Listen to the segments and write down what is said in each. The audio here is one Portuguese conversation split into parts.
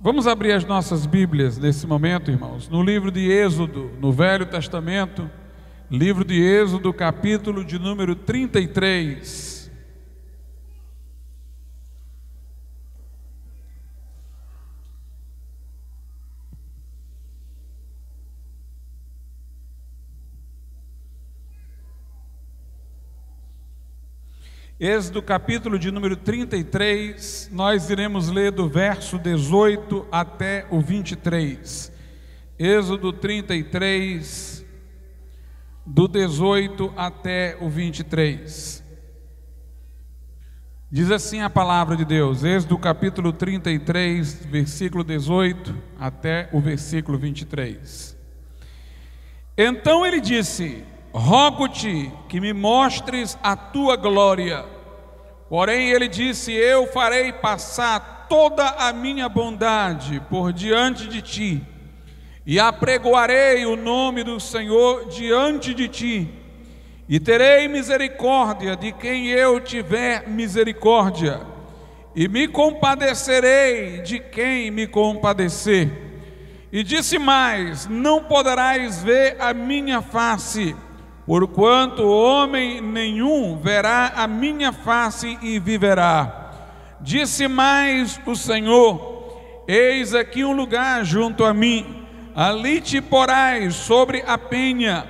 Vamos abrir as nossas Bíblias nesse momento, irmãos, no livro de Êxodo, no Velho Testamento, livro de Êxodo, capítulo de número 33. Êxodo capítulo de número 33, nós iremos ler do verso 18 até o 23. Êxodo 33, do 18 até o 23. Diz assim a palavra de Deus, Êxodo capítulo 33, versículo 18 até o versículo 23. Então ele disse: rogo-te que me mostres a tua glória. Porém ele disse: eu farei passar toda a minha bondade por diante de ti, e apregoarei o nome do Senhor diante de ti, e terei misericórdia de quem eu tiver misericórdia, e me compadecerei de quem me compadecer. E disse mais: não poderás ver a minha face, porquanto homem nenhum verá a minha face e viverá. Disse mais o Senhor: eis aqui um lugar junto a mim, ali te porás sobre a penha,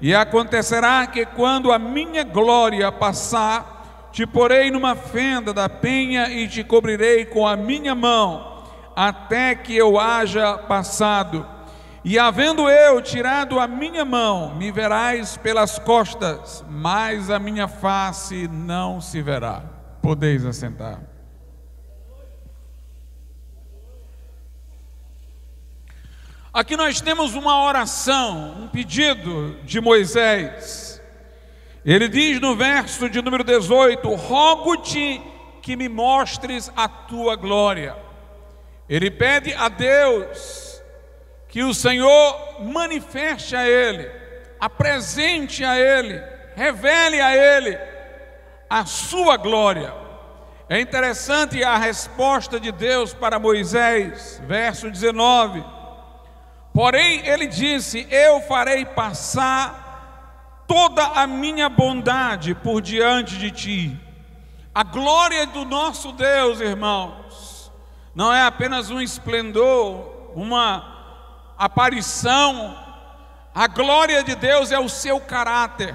e acontecerá que quando a minha glória passar, te porei numa fenda da penha e te cobrirei com a minha mão, até que eu haja passado. E havendo eu tirado a minha mão, me verás pelas costas, mas a minha face não se verá. Podeis assentar. Aqui nós temos uma oração, um pedido de Moisés. Ele diz no verso de número 18: rogo-te que me mostres a tua glória. Ele pede a Deus que o Senhor manifeste a ele, apresente a ele, revele a ele a sua glória. É interessante a resposta de Deus para Moisés, verso 19. Porém ele disse: eu farei passar toda a minha bondade por diante de ti. A glória do nosso Deus, irmãos, não é apenas um esplendor, uma aparição. A glória de Deus é o seu caráter.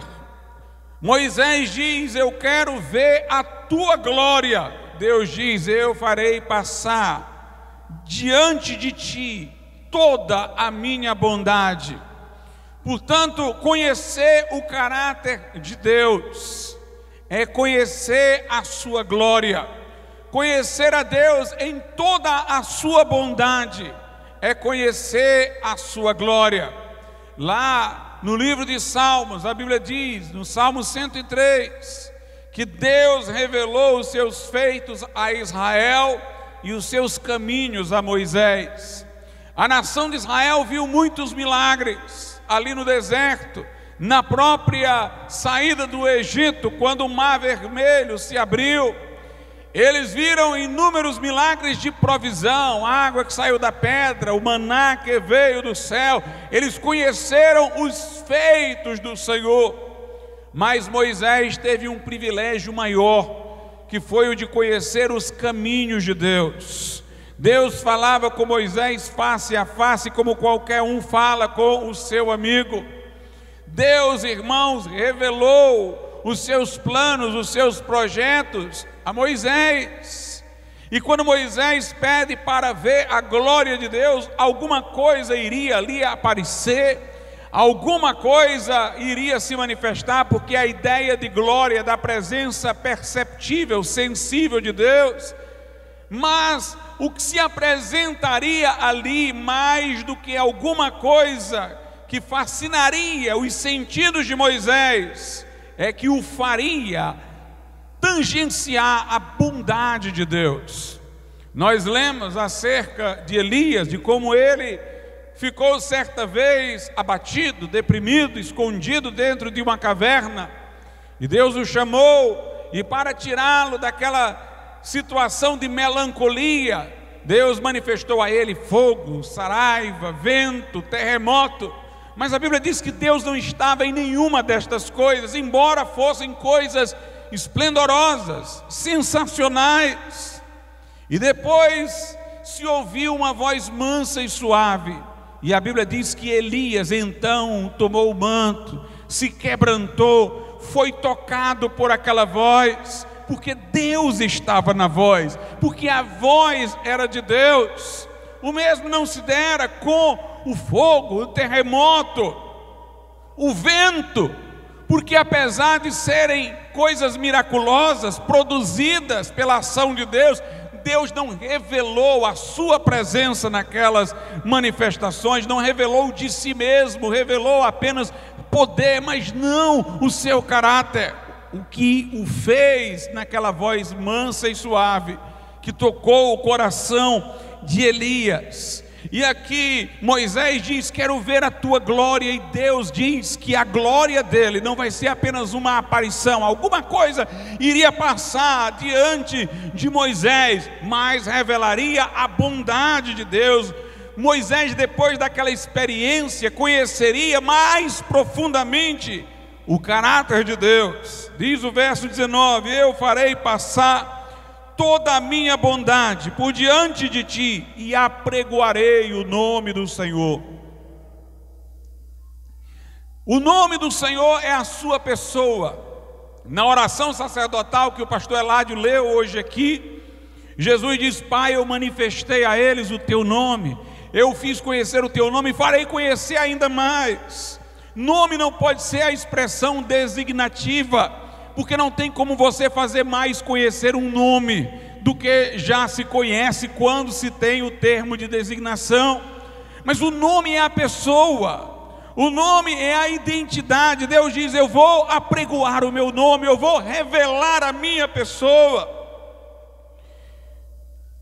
Moisés diz: eu quero ver a tua glória. Deus diz: eu farei passar diante de ti toda a minha bondade. Portanto, conhecer o caráter de Deus é conhecer a sua glória. Conhecer a Deus em toda a sua bondade é conhecer a sua glória. Lá no livro de Salmos, a Bíblia diz, no Salmo 103, que Deus revelou os seus feitos a Israel e os seus caminhos a Moisés. A nação de Israel viu muitos milagres ali no deserto, na própria saída do Egito, quando o Mar Vermelho se abriu. Eles viram inúmeros milagres de provisão, água que saiu da pedra, o maná que veio do céu. Eles conheceram os feitos do Senhor. Mas Moisés teve um privilégio maior, que foi o de conhecer os caminhos de Deus. Deus falava com Moisés face a face, como qualquer um fala com o seu amigo. Deus, irmãos, revelou os seus planos, os seus projetos a Moisés. E quando Moisés pede para ver a glória de Deus, alguma coisa iria ali aparecer, alguma coisa iria se manifestar, porque a ideia de glória, da presença perceptível, sensível de Deus. Mas o que se apresentaria ali, mais do que alguma coisa que fascinaria os sentidos de Moisés, é que o faria tangenciar a bondade de Deus. Nós lemos acerca de Elias, de como ele ficou certa vez abatido, deprimido, escondido dentro de uma caverna, e Deus o chamou, e para tirá-lo daquela situação de melancolia, Deus manifestou a ele fogo, saraiva, vento, terremoto. Mas a Bíblia diz que Deus não estava em nenhuma destas coisas, embora fossem coisas esplendorosas, sensacionais. E depois se ouviu uma voz mansa e suave. E a Bíblia diz que Elias então tomou o manto, se quebrantou, foi tocado por aquela voz, porque Deus estava na voz, porque a voz era de Deus. O mesmo não se dera com o fogo, o terremoto, o vento, porque apesar de serem coisas miraculosas, produzidas pela ação de Deus, Deus não revelou a sua presença naquelas manifestações, não revelou de si mesmo, revelou apenas poder, mas não o seu caráter. O que o fez naquela voz mansa e suave, que tocou o coração de Elias. E aqui Moisés diz: quero ver a tua glória. E Deus diz que a glória dele não vai ser apenas uma aparição, alguma coisa iria passar diante de Moisés, mas revelaria a bondade de Deus. Moisés, depois daquela experiência, conheceria mais profundamente o caráter de Deus. Diz o verso 19: eu farei passar toda a minha bondade por diante de ti, e apregoarei o nome do Senhor. O nome do Senhor é a sua pessoa. Na oração sacerdotal que o pastor Eládio leu hoje aqui, Jesus diz: Pai, eu manifestei a eles o teu nome, eu fiz conhecer o teu nome e farei conhecer ainda mais. Nome não pode ser a expressão designativa, porque não tem como você fazer mais conhecer um nome do que já se conhece quando se tem o termo de designação. Mas o nome é a pessoa, o nome é a identidade. Deus diz: eu vou apregoar o meu nome, eu vou revelar a minha pessoa.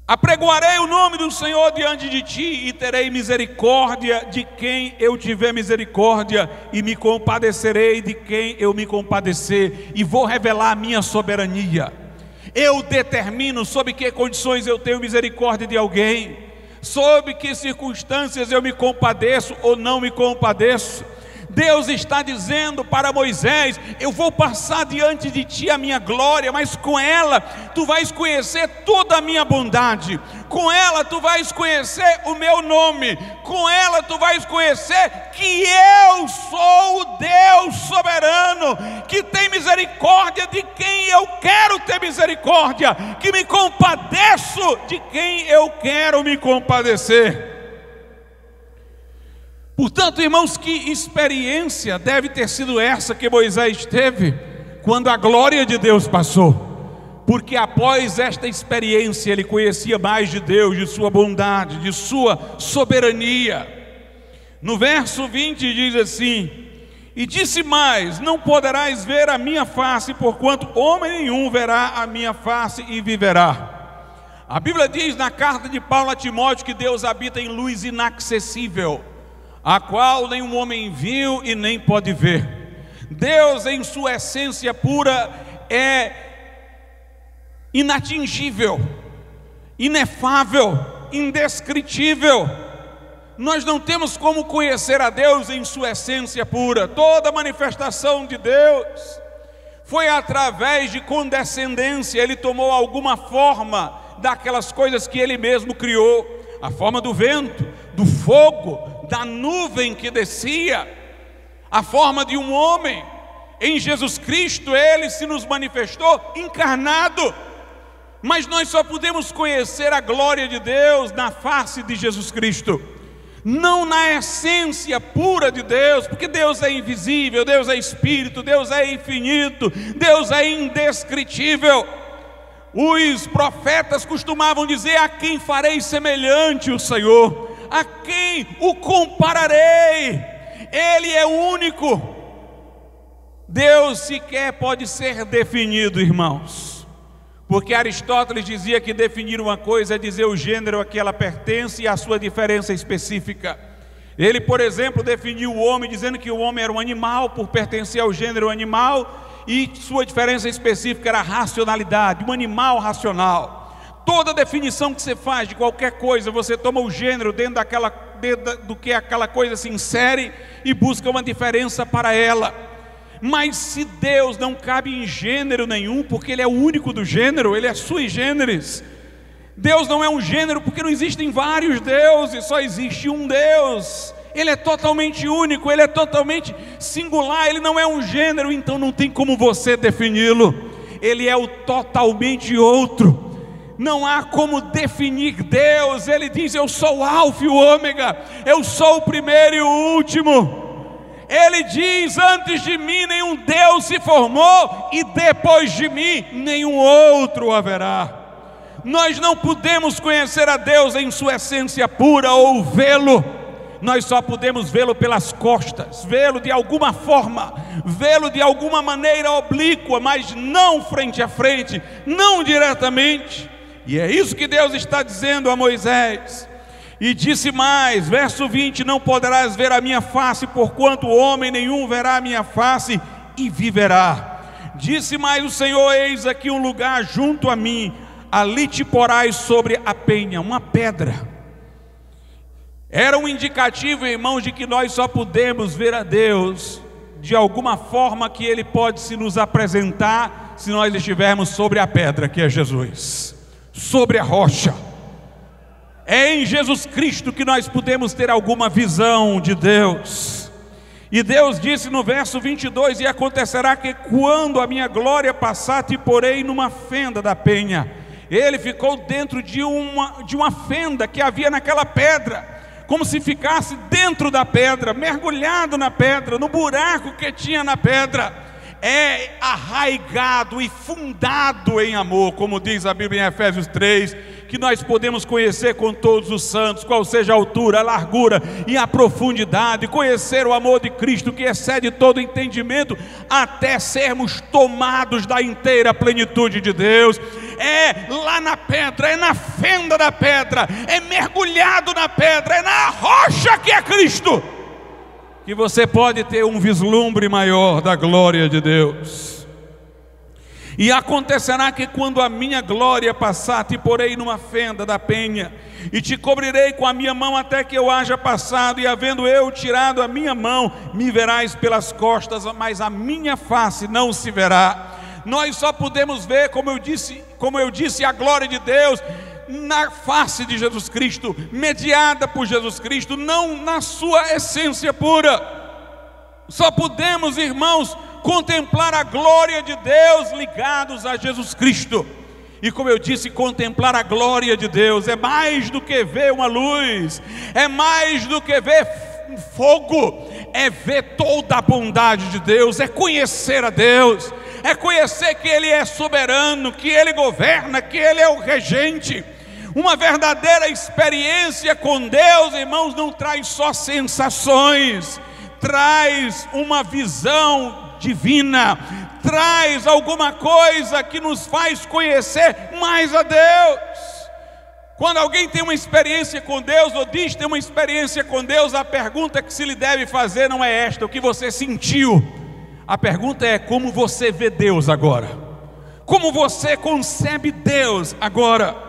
Apregoarei o nome do Senhor diante de ti, e terei misericórdia de quem eu tiver misericórdia, e me compadecerei de quem eu me compadecer, e vou revelar a minha soberania. Eu determino sob que condições eu tenho misericórdia de alguém, sob que circunstâncias eu me compadeço ou não me compadeço. Deus está dizendo para Moisés: eu vou passar diante de ti a minha glória, mas com ela tu vais conhecer toda a minha bondade, com ela tu vais conhecer o meu nome, com ela tu vais conhecer que eu sou o Deus soberano, que tem misericórdia de quem eu quero ter misericórdia, que me compadeço de quem eu quero me compadecer. Portanto, irmãos, que experiência deve ter sido essa que Moisés teve quando a glória de Deus passou? Porque após esta experiência ele conhecia mais de Deus, de sua bondade, de sua soberania. No verso 20 diz assim: e disse mais: não poderás ver a minha face, porquanto homem nenhum verá a minha face e viverá. A Bíblia diz na carta de Paulo a Timóteo que Deus habita em luz inacessível, a qual nenhum homem viu e nem pode ver. Deus em sua essência pura é inatingível, inefável, indescritível. Nós não temos como conhecer a Deus em sua essência pura. Toda manifestação de Deus foi através de condescendência. Ele tomou alguma forma daquelas coisas que Ele mesmo criou, a forma do vento, do fogo, da nuvem que descia, a forma de um homem. Em Jesus Cristo Ele se nos manifestou encarnado. Mas nós só podemos conhecer a glória de Deus na face de Jesus Cristo, não na essência pura de Deus, porque Deus é invisível, Deus é Espírito, Deus é infinito, Deus é indescritível. Os profetas costumavam dizer: a quem farei semelhante o Senhor? A quem o compararei? Ele é único. Deus sequer pode ser definido, irmãos, porque Aristóteles dizia que definir uma coisa é dizer o gênero a que ela pertence e a sua diferença específica. Ele, por exemplo, definiu o homem dizendo que o homem era um animal por pertencer ao gênero animal, e sua diferença específica era a racionalidade, um animal racional. Toda definição que você faz de qualquer coisa, você toma o gênero dentro do que aquela coisa se insere e busca uma diferença para ela. Mas se Deus não cabe em gênero nenhum, porque Ele é o único do gênero, Ele é sui generis. Deus não é um gênero porque não existem vários deuses, só existe um Deus. Ele é totalmente único, Ele é totalmente singular, Ele não é um gênero, então não tem como você defini-lo. Ele é o totalmente outro. Não há como definir Deus. Ele diz: eu sou o Alfa e o Ômega, eu sou o primeiro e o último. Ele diz: antes de mim nenhum Deus se formou, e depois de mim nenhum outro haverá. Nós não podemos conhecer a Deus em sua essência pura ou vê-lo. Nós só podemos vê-lo pelas costas, vê-lo de alguma forma, vê-lo de alguma maneira oblíqua, mas não frente a frente, não diretamente. E é isso que Deus está dizendo a Moisés. E disse mais, verso 20: não poderás ver a minha face, porquanto homem nenhum verá a minha face e viverá. Disse mais o Senhor: eis aqui um lugar junto a mim, ali te porás sobre a penha, uma pedra. Era um indicativo, irmãos, de que nós só podemos ver a Deus de alguma forma que Ele pode se nos apresentar, se nós estivermos sobre a pedra, que é Jesus, sobre a rocha. É em Jesus Cristo que nós podemos ter alguma visão de Deus. E Deus disse no verso 22: e acontecerá que quando a minha glória passar, te porei numa fenda da penha. Ele ficou dentro de uma fenda que havia naquela pedra, como se ficasse dentro da pedra, mergulhado na pedra, no buraco que tinha na pedra. É arraigado e fundado em amor, como diz a Bíblia em Efésios 3, que nós podemos conhecer com todos os santos, qual seja a altura, a largura e a profundidade, conhecer o amor de Cristo que excede todo entendimento, até sermos tomados da inteira plenitude de Deus. É lá na pedra, é na fenda da pedra, é mergulhado na pedra, é na rocha que é Cristo, que você pode ter um vislumbre maior da glória de Deus. E acontecerá que quando a minha glória passar, te porei numa fenda da penha, e te cobrirei com a minha mão até que eu haja passado, e havendo eu tirado a minha mão, me verás pelas costas, mas a minha face não se verá. Nós só podemos ver, como eu disse, a glória de Deus na face de Jesus Cristo, mediada por Jesus Cristo, não na sua essência pura. Só podemos, irmãos, contemplar a glória de Deus ligados a Jesus Cristo. E como eu disse, contemplar a glória de Deus é mais do que ver uma luz, é mais do que ver fogo, é ver toda a bondade de Deus, é conhecer a Deus, é conhecer que Ele é soberano, que Ele governa, que Ele é o regente. Uma verdadeira experiência com Deus, irmãos, não traz só sensações, traz uma visão divina, traz alguma coisa que nos faz conhecer mais a Deus. Quando alguém tem uma experiência com Deus, ou diz ter uma experiência com Deus, a pergunta que se lhe deve fazer não é esta: o que você sentiu? A pergunta é: como você vê Deus agora? Como você concebe Deus agora?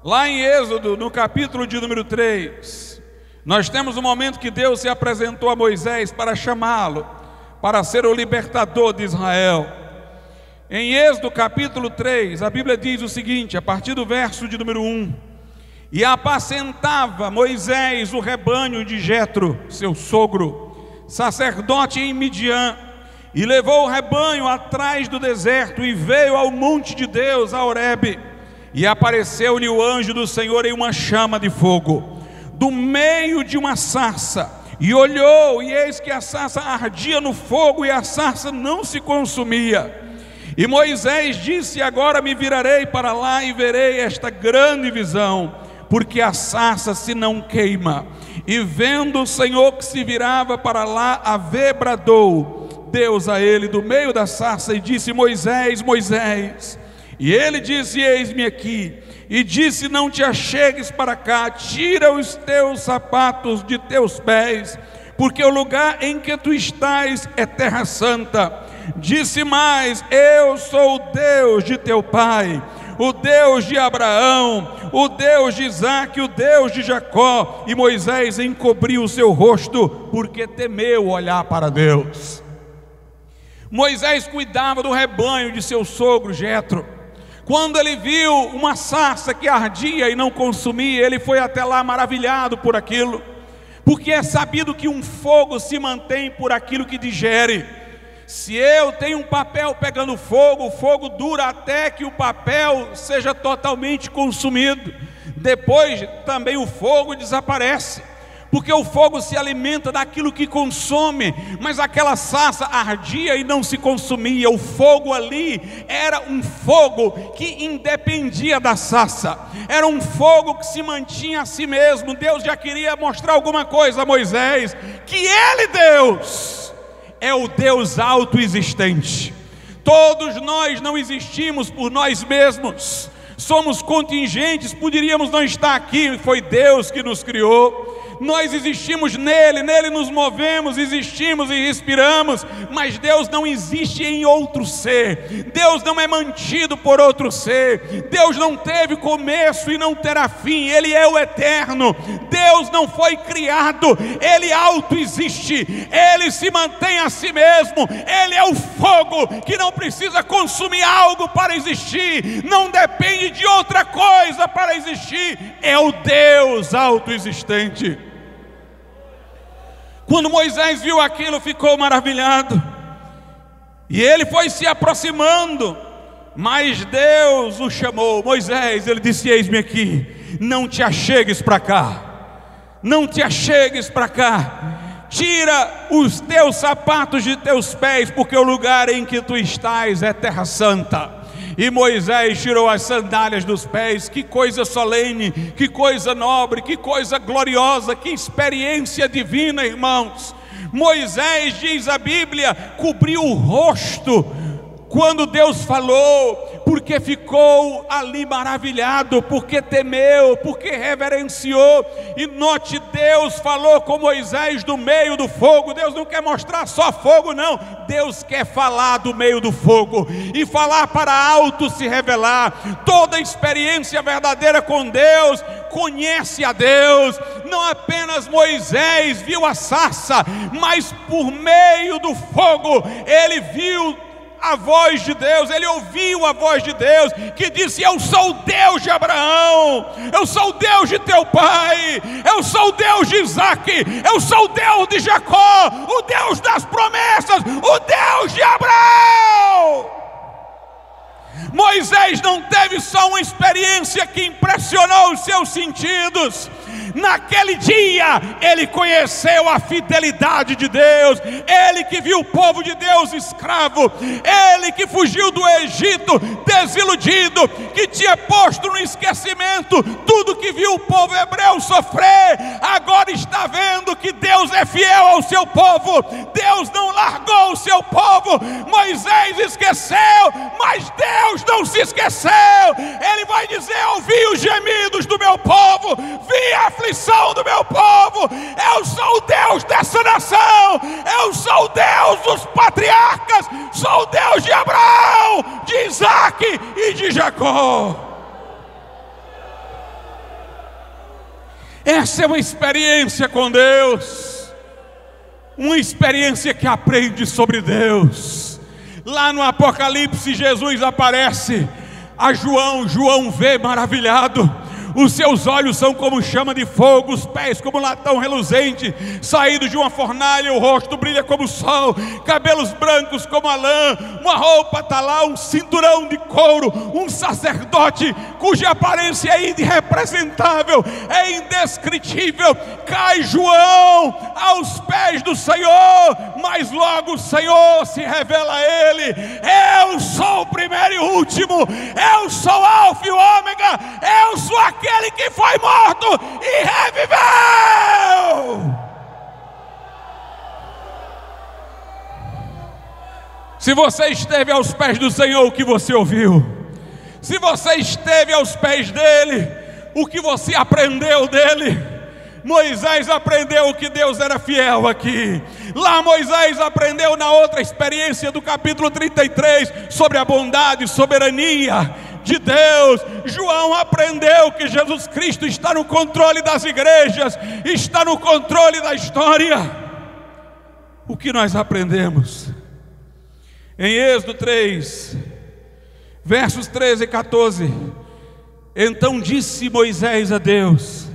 Lá em Êxodo, no capítulo de número 3, nós temos um momento que Deus se apresentou a Moisés para chamá-lo, para ser o libertador de Israel. Em Êxodo capítulo 3, a Bíblia diz o seguinte, a partir do verso de número 1: e apacentava Moisés o rebanho de Jetro, seu sogro, sacerdote em Midian, e levou o rebanho atrás do deserto, e veio ao monte de Deus, a Horebe, e apareceu-lhe o anjo do Senhor em uma chama de fogo, do meio de uma sarça. E olhou, e eis que a sarça ardia no fogo, e a sarça não se consumia. E Moisés disse: agora me virarei para lá e verei esta grande visão, porque a sarça se não queima. E vendo o Senhor que se virava para lá a ver, bradou Deus a ele do meio da sarça e disse: Moisés, Moisés. E ele disse: eis-me aqui. E disse: não te achegues para cá, tira os teus sapatos de teus pés, porque o lugar em que tu estás é terra santa. Disse mais: eu sou o Deus de teu pai, o Deus de Abraão, o Deus de Isaque, o Deus de Jacó. E Moisés encobriu o seu rosto, porque temeu olhar para Deus. Moisés cuidava do rebanho de seu sogro Jetro. Quando ele viu uma sarça que ardia e não consumia, ele foi até lá maravilhado por aquilo, porque é sabido que um fogo se mantém por aquilo que digere. Se eu tenho um papel pegando fogo, o fogo dura até que o papel seja totalmente consumido. Depois também o fogo desaparece, porque o fogo se alimenta daquilo que consome. Mas aquela sarça ardia e não se consumia. O fogo ali era um fogo que independia da sarça, era um fogo que se mantinha a si mesmo. Deus já queria mostrar alguma coisa a Moisés, que ele, Deus, é o Deus autoexistente. Todos nós não existimos por nós mesmos, somos contingentes, poderíamos não estar aqui, foi Deus que nos criou. Nós existimos nele, nele nos movemos, existimos e respiramos, mas Deus não existe em outro ser. Deus não é mantido por outro ser. Deus não teve começo e não terá fim. Ele é o eterno. Deus não foi criado, ele autoexiste, ele se mantém a si mesmo. Ele é o fogo que não precisa consumir algo para existir, não depende de outra coisa para existir. É o Deus autoexistente. Quando Moisés viu aquilo, ficou maravilhado, e ele foi se aproximando, mas Deus o chamou. Moisés, ele disse: eis-me aqui, não te achegues para cá, não te achegues para cá, tira os teus sapatos de teus pés, porque o lugar em que tu estás é terra santa. E Moisés tirou as sandálias dos pés. Que coisa solene, que coisa nobre, que coisa gloriosa, que experiência divina, irmãos. Moisés, diz a Bíblia, cobriu o rosto quando Deus falou, porque ficou ali maravilhado, porque temeu, porque reverenciou. E note, Deus falou com Moisés do meio do fogo. Deus não quer mostrar só fogo, não. Deus quer falar do meio do fogo, e falar para alto se revelar. Toda experiência verdadeira com Deus conhece a Deus. Não apenas Moisés viu a sarça, mas por meio do fogo ele viu a voz de Deus, ele ouviu a voz de Deus, que disse: eu sou o Deus de Abraão, eu sou o Deus de teu pai, eu sou o Deus de Isaque, eu sou o Deus de Jacó, o Deus das promessas, o Deus de Abraão. Moisés não teve só uma experiência que impressionou os seus sentidos. Naquele dia ele conheceu a fidelidade de Deus. Ele que viu o povo de Deus escravo, ele que fugiu do Egito desiludido, que tinha posto no esquecimento tudo que viu o povo hebreu sofrer, agora está vendo que Deus é fiel ao seu povo. Deus não largou o seu povo. Moisés esqueceu, mas Deus não se esqueceu. Ele vai dizer: ouvi os gemidos do meu povo, vi a aflição do meu povo. Eu sou o Deus dessa nação, eu sou o Deus dos patriarcas, sou o Deus de Abraão, de Isaque e de Jacó. Essa é uma experiência com Deus, uma experiência que aprende sobre Deus. Lá no Apocalipse, Jesus aparece a João. João vê maravilhado. Os seus olhos são como chama de fogo, os pés como latão reluzente, saído de uma fornalha, o rosto brilha como o sol, cabelos brancos como a lã, uma roupa está lá, um cinturão de couro, um sacerdote cuja aparência é irrepresentável, é indescritível. Cai João aos pés do Senhor, mas logo o Senhor se revela a ele: eu sou o primeiro e o último, eu sou o Alfa e o Ômega, eu sou aquele que foi morto e reviveu. Se você esteve aos pés do Senhor, o que você ouviu? Se você esteve aos pés dele, o que você aprendeu dele? Moisés aprendeu que Deus era fiel aqui. Lá Moisés aprendeu na outra experiência do capítulo 33 sobre a bondade e soberania de Deus. João aprendeu que Jesus Cristo está no controle das igrejas, está no controle da história. O que nós aprendemos? Em Êxodo 3, versos 13 e 14, então disse Moisés a Deus: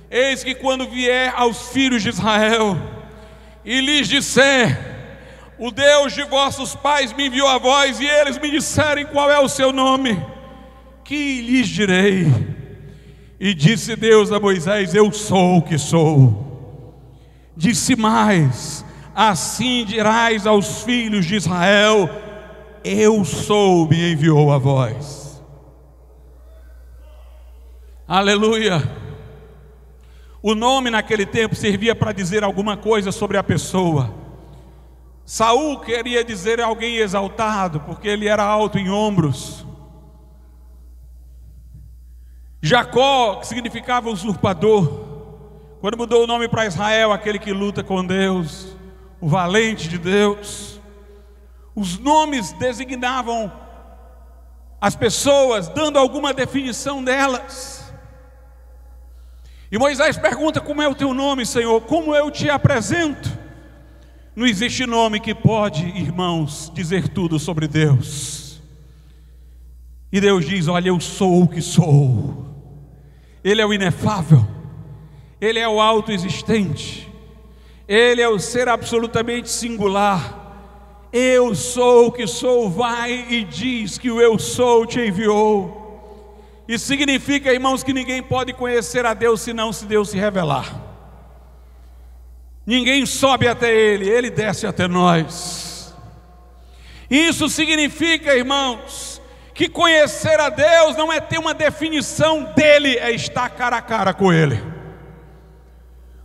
eis que quando vier aos filhos de Israel e lhes disser: o Deus de vossos pais me enviou a vós, e eles me disserem qual é o seu nome, que lhes direi? E disse Deus a Moisés: eu sou o que sou. Disse mais: assim dirás aos filhos de Israel: eu sou, me enviou a vós. Aleluia. O nome naquele tempo servia para dizer alguma coisa sobre a pessoa. Saul queria dizer alguém exaltado, porque ele era alto em ombros. Jacó, que significava usurpador, quando mudou o nome para Israel, aquele que luta com Deus, o valente de Deus. Os nomes designavam as pessoas, dando alguma definição delas. E Moisés pergunta: como é o teu nome, Senhor? Como eu te apresento? Não existe nome que pode, irmãos, dizer tudo sobre Deus. E Deus diz: olha, eu sou o que sou. Ele é o inefável, Ele é o autoexistente, Ele é o ser absolutamente singular. Eu sou o que sou. Vai e diz que o eu sou te enviou. Isso significa, irmãos, que ninguém pode conhecer a Deus senão se Deus se revelar. Ninguém sobe até Ele, Ele desce até nós. Isso significa, irmãos, que conhecer a Deus não é ter uma definição dEle, é estar cara a cara com Ele.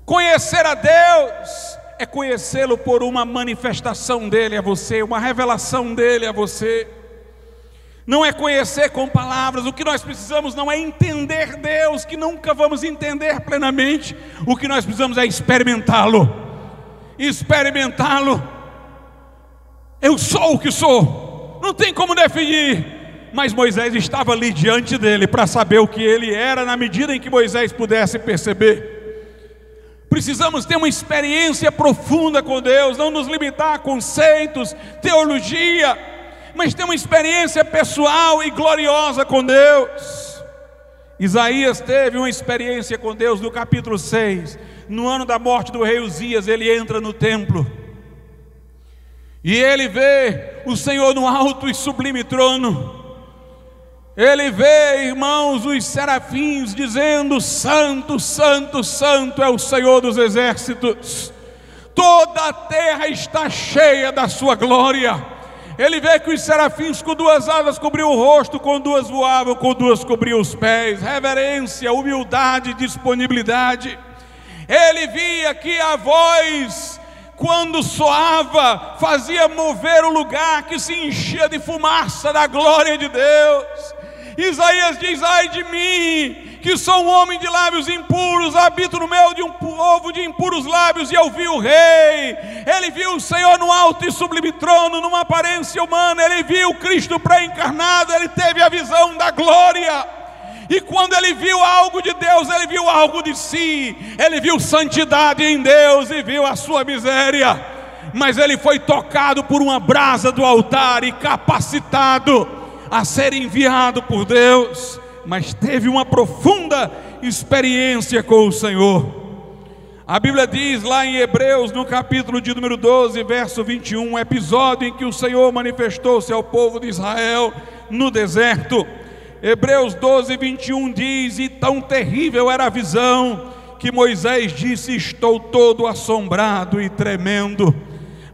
Conhecer a Deus é conhecê-lo por uma manifestação dEle a você, uma revelação dEle a você. Não é conhecer com palavras. O que nós precisamos não é entender Deus, que nunca vamos entender plenamente. O que nós precisamos é experimentá-lo. Experimentá-lo. Eu sou o que sou. Não tem como definir. Mas Moisés estava ali diante dele para saber o que ele era, na medida em que Moisés pudesse perceber. Precisamos ter uma experiência profunda com Deus, não nos limitar a conceitos, teologia, mas ter uma experiência pessoal e gloriosa com Deus. Isaías teve uma experiência com Deus no capítulo 6. No ano da morte do rei Uzias, ele entra no templo e ele vê o Senhor no alto e sublime trono. Ele vê, irmãos, os serafins dizendo: santo, santo, santo é o Senhor dos exércitos. Toda a terra está cheia da sua glória. Ele vê que os serafins com duas asas cobriam o rosto, com duas voavam, com duas cobriam os pés. Reverência, humildade, disponibilidade. Ele via que a voz, quando soava, fazia mover o lugar que se enchia de fumaça da glória de Deus. Isaías diz: ai de mim, que sou um homem de lábios impuros, habito no meio de um povo de impuros lábios. E eu vi o rei. Ele viu o Senhor no alto e sublime trono, numa aparência humana. Ele viu Cristo pré-encarnado. Ele teve a visão da glória. E quando ele viu algo de Deus, ele viu algo de si. Ele viu santidade em Deus e viu a sua miséria. Mas ele foi tocado por uma brasa do altar e capacitado a ser enviado por Deus, mas teve uma profunda experiência com o Senhor. A Bíblia diz lá em Hebreus, no capítulo de número 12, verso 21, um episódio em que o Senhor manifestou-se ao povo de Israel no deserto. Hebreus 12, 21 diz: e tão terrível era a visão, que Moisés disse: estou todo assombrado e tremendo.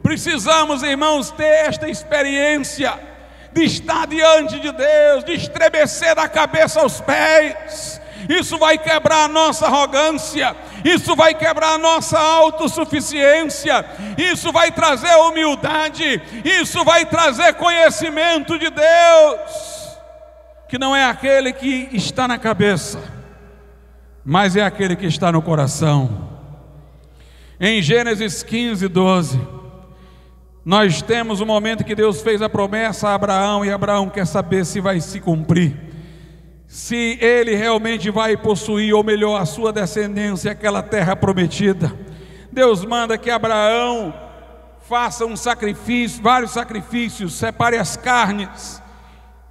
Precisamos, irmãos, ter esta experiência de estar diante de Deus, de estremecer da cabeça aos pés. Isso vai quebrar a nossa arrogância, isso vai quebrar a nossa autossuficiência, isso vai trazer humildade, isso vai trazer conhecimento de Deus, que não é aquele que está na cabeça, mas é aquele que está no coração. Em Gênesis 15, 12, nós temos o momento que Deus fez a promessa a Abraão, e Abraão quer saber se vai se cumprir. se ele realmente vai possuir, ou melhor, a sua descendência, aquela terra prometida. Deus manda que Abraão faça um sacrifício, vários sacrifícios, separe as carnes,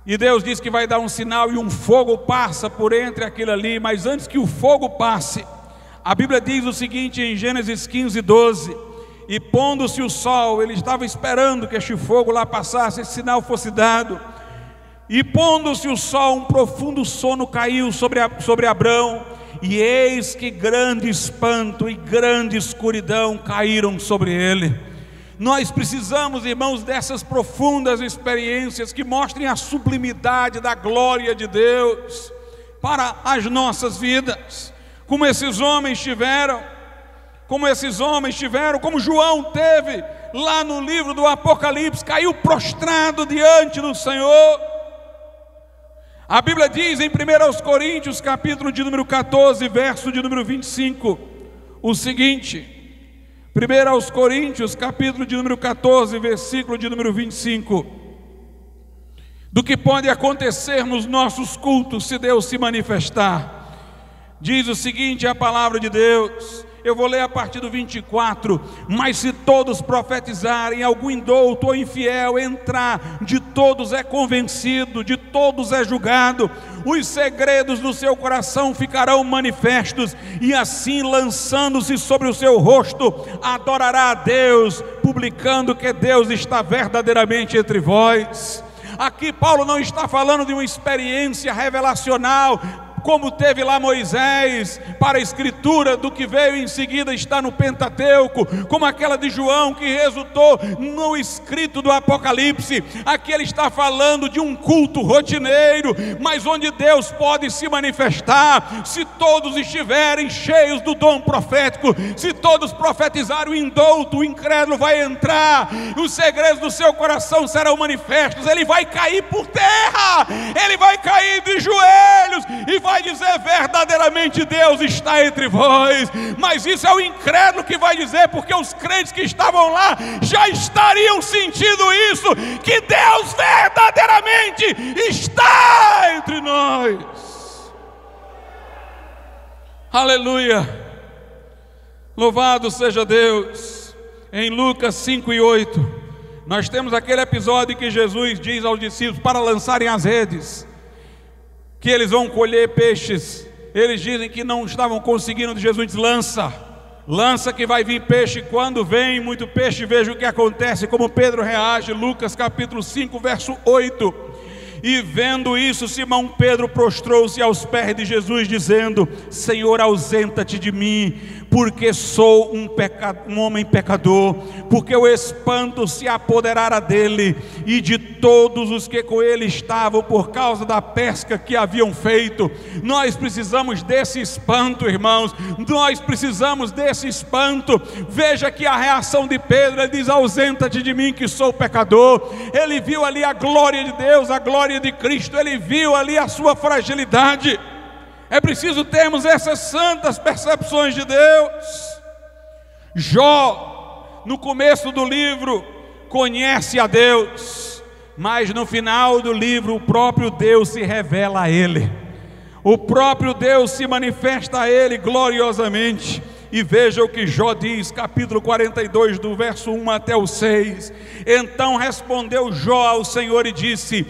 e Deus diz que vai dar um sinal e um fogo passa por entre aquilo ali. Mas antes que o fogo passe, a Bíblia diz o seguinte em Gênesis 15:12: e pondo-se o sol, ele estava esperando que este fogo lá passasse, esse sinal fosse dado. E pondo-se o sol, um profundo sono caiu sobre Abrão, e eis que grande espanto e grande escuridão caíram sobre ele. Nós precisamos, irmãos, dessas profundas experiências que mostrem a sublimidade da glória de Deus para as nossas vidas, como esses homens tiveram, como João teve lá no livro do Apocalipse, caiu prostrado diante do Senhor. A Bíblia diz em 1 Coríntios, capítulo de número 14, verso de número 25, o seguinte: 1 Coríntios, capítulo de número 14, versículo de número 25, do que pode acontecer nos nossos cultos se Deus se manifestar. Diz o seguinte a palavra de Deus, eu vou ler a partir do 24: mas se todos profetizarem, algum indouto ou infiel entrar, de todos é convencido, de todos é julgado, os segredos do seu coração ficarão manifestos, e assim, lançando-se sobre o seu rosto, adorará a Deus, publicando que Deus está verdadeiramente entre vós. Aqui Paulo não está falando de uma experiência revelacional, como teve lá Moisés, para a escritura do que veio em seguida está no Pentateuco, como aquela de João que resultou no escrito do Apocalipse. Aqui ele está falando de um culto rotineiro, mas onde Deus pode se manifestar, se todos estiverem cheios do dom profético, se todos profetizarem, o indouto, o incrédulo vai entrar, os segredos do seu coração serão manifestos, ele vai cair por terra, ele vai cair de joelhos e vai dizer: verdadeiramente Deus está entre vós. Mas isso é o incrédulo que vai dizer, porque os crentes que estavam lá já estariam sentindo isso, que Deus verdadeiramente está entre nós. Aleluia, louvado seja Deus. Em Lucas 5:8 nós temos aquele episódio que Jesus diz aos discípulos para lançarem as redes, que eles vão colher peixes. Eles dizem que não estavam conseguindo. Jesus diz: lança que vai vir peixe. Quando vem muito peixe, veja o que acontece, como Pedro reage. Lucas capítulo 5, verso 8: e vendo isso, Simão Pedro prostrou-se aos pés de Jesus, dizendo: Senhor, ausenta-te de mim, porque sou um homem pecador. Porque o espanto se apoderara dele e de todos os que com ele estavam, por causa da pesca que haviam feito. Nós precisamos desse espanto, irmãos, nós precisamos desse espanto. Veja que a reação de Pedro, ele diz: ausenta-te de mim, que sou pecador. Ele viu ali a glória de Deus, a glória de Cristo, ele viu ali a sua fragilidade. É preciso termos essas santas percepções de Deus. Jó, no começo do livro, conhece a Deus, mas no final do livro o próprio Deus se revela a ele, o próprio Deus se manifesta a ele gloriosamente. E veja o que Jó diz, capítulo 42, do verso 1 até o 6. Então respondeu Jó ao Senhor e disse: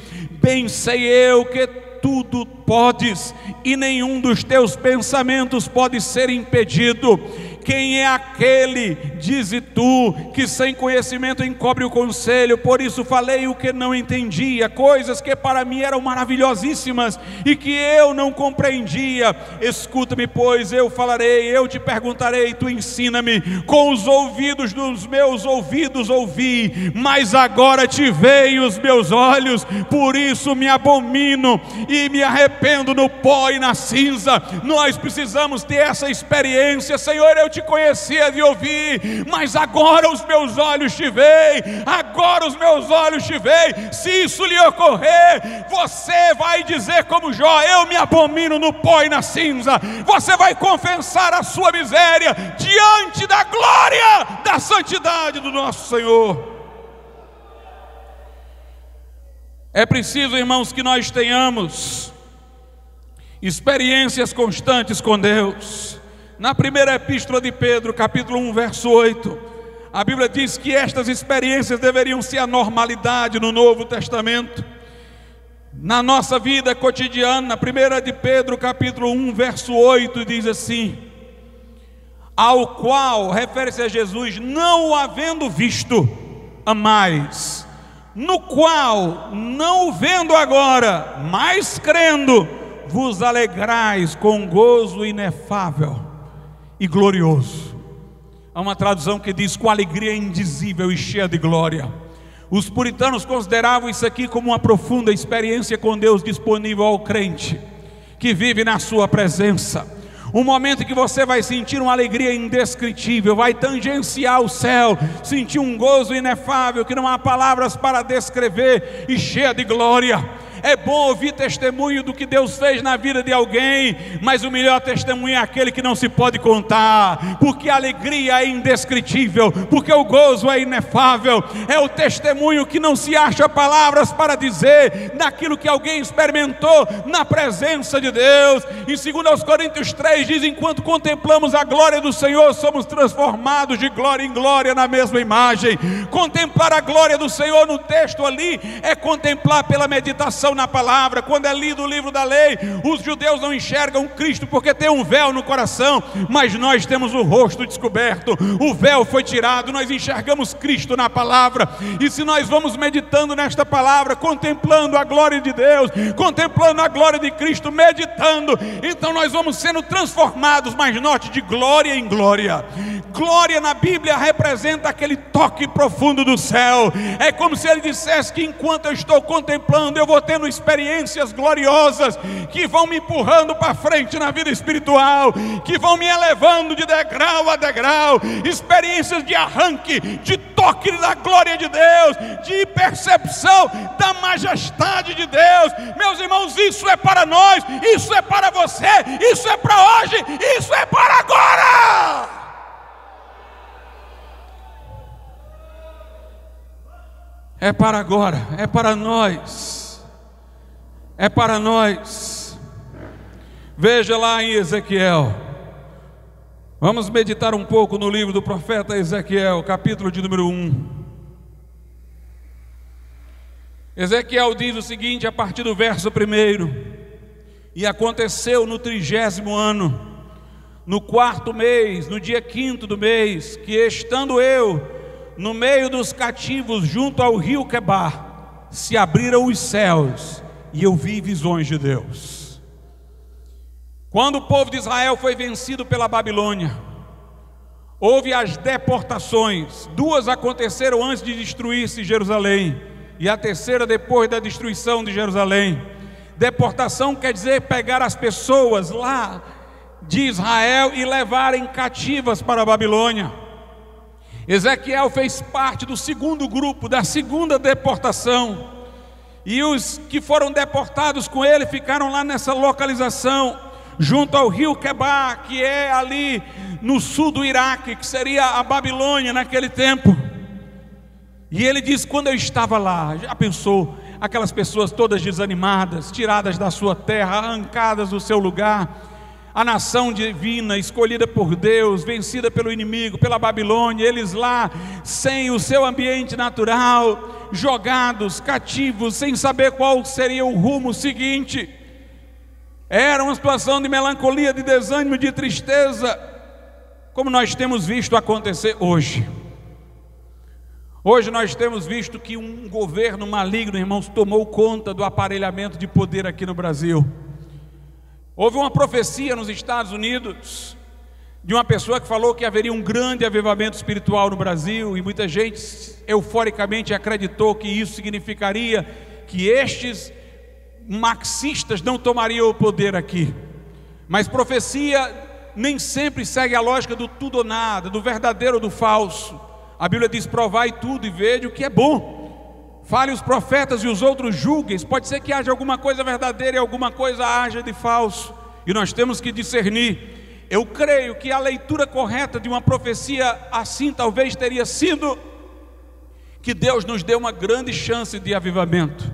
bem sei eu que tudo podes, e nenhum dos teus pensamentos pode ser impedido. Quem é aquele, dize tu, que sem conhecimento encobre o conselho? Por isso falei o que não entendia, coisas que para mim eram maravilhosíssimas e que eu não compreendia. Escuta-me, pois, eu falarei, eu te perguntarei, tu ensina-me. Com os ouvidos dos meus ouvidos ouvi, mas agora te veem os meus olhos. Por isso me abomino e me arrependo no pó e na cinza. Nós precisamos ter essa experiência. Senhor, eu te conhecia de ouvir, mas agora os meus olhos te veem, agora os meus olhos te veem. Se isso lhe ocorrer, você vai dizer como Jó: eu me abomino no pó e na cinza. Você vai confessar a sua miséria diante da glória da santidade do nosso Senhor. É preciso, irmãos, que nós tenhamos experiências constantes com Deus. Na primeira epístola de Pedro, capítulo 1, verso 8, a Bíblia diz que estas experiências deveriam ser a normalidade no Novo Testamento. Na nossa vida cotidiana, na primeira de Pedro, capítulo 1, verso 8, diz assim: ao qual, refere-se a Jesus, não o havendo visto, amais, no qual, não o vendo agora, mas crendo, vos alegrais com gozo inefável e glorioso. Há uma tradução que diz com alegria indizível e cheia de glória. Os puritanos consideravam isso aqui como uma profunda experiência com Deus disponível ao crente que vive na sua presença. Um momento em que você vai sentir uma alegria indescritível, vai tangenciar o céu, sentir um gozo inefável que não há palavras para descrever, e cheia de glória. É bom ouvir testemunho do que Deus fez na vida de alguém, mas o melhor testemunho é aquele que não se pode contar, porque a alegria é indescritível, porque o gozo é inefável. É o testemunho que não se acha palavras para dizer daquilo que alguém experimentou na presença de Deus. Em 2 Coríntios 3 diz: enquanto contemplamos a glória do Senhor, somos transformados de glória em glória na mesma imagem. Contemplar a glória do Senhor no texto ali é contemplar pela meditação na palavra. Quando é lido o livro da lei, os judeus não enxergam Cristo porque tem um véu no coração, mas nós temos o rosto descoberto, o véu foi tirado, nós enxergamos Cristo na palavra. E se nós vamos meditando nesta palavra, contemplando a glória de Deus, contemplando a glória de Cristo, meditando, então nós vamos sendo transformados, mas note, de glória em glória. Glória na Bíblia representa aquele toque profundo do céu. É como se ele dissesse que enquanto eu estou contemplando, eu vou tendo experiências gloriosas que vão me empurrando para frente na vida espiritual, que vão me elevando de degrau a degrau, experiências de arranque, de toque da glória de Deus, de percepção da majestade de Deus. Meus irmãos, isso é para nós, isso é para você, isso é para hoje, isso é para agora. É para agora, é para nós, é para nós. Veja lá em Ezequiel, vamos meditar um pouco no livro do profeta Ezequiel, capítulo de número 1. Ezequiel diz o seguinte, a partir do verso 1: e aconteceu no 30º ano, no 4º mês, no dia 5º do mês, que estando eu no meio dos cativos junto ao rio Quebar, se abriram os céus e eu vi visões de Deus. Quando o povo de Israel foi vencido pela Babilônia, houve as deportações. 2 aconteceram antes de destruir-se Jerusalém, e a terceira depois da destruição de Jerusalém. Deportação quer dizer pegar as pessoas lá de Israel e levarem cativas para a Babilônia. Ezequiel fez parte do segundo grupo, da segunda deportação, e os que foram deportados com ele ficaram lá nessa localização, junto ao rio Quebar, que é ali no sul do Iraque, que seria a Babilônia naquele tempo. E ele diz: quando eu estava lá, já pensou, aquelas pessoas todas desanimadas, tiradas da sua terra, arrancadas do seu lugar, a nação divina, escolhida por Deus, vencida pelo inimigo, pela Babilônia, eles lá, sem o seu ambiente natural, jogados, cativos, sem saber qual seria o rumo seguinte. Era uma situação de melancolia, de desânimo, de tristeza, como nós temos visto acontecer hoje. Hoje nós temos visto que um governo maligno, irmãos, tomou conta do aparelhamento de poder aqui no Brasil. Houve uma profecia nos Estados Unidos de uma pessoa que falou que haveria um grande avivamento espiritual no Brasil, e muita gente euforicamente acreditou que isso significaria que estes marxistas não tomariam o poder aqui. Mas profecia nem sempre segue a lógica do tudo ou nada, do verdadeiro ou do falso. A Bíblia diz: provai tudo e vede o que é bom. Fale os profetas e os outros julguem. Pode ser que haja alguma coisa verdadeira e alguma coisa haja de falso, e nós temos que discernir. Eu creio que a leitura correta de uma profecia assim talvez teria sido que Deus nos deu uma grande chance de avivamento.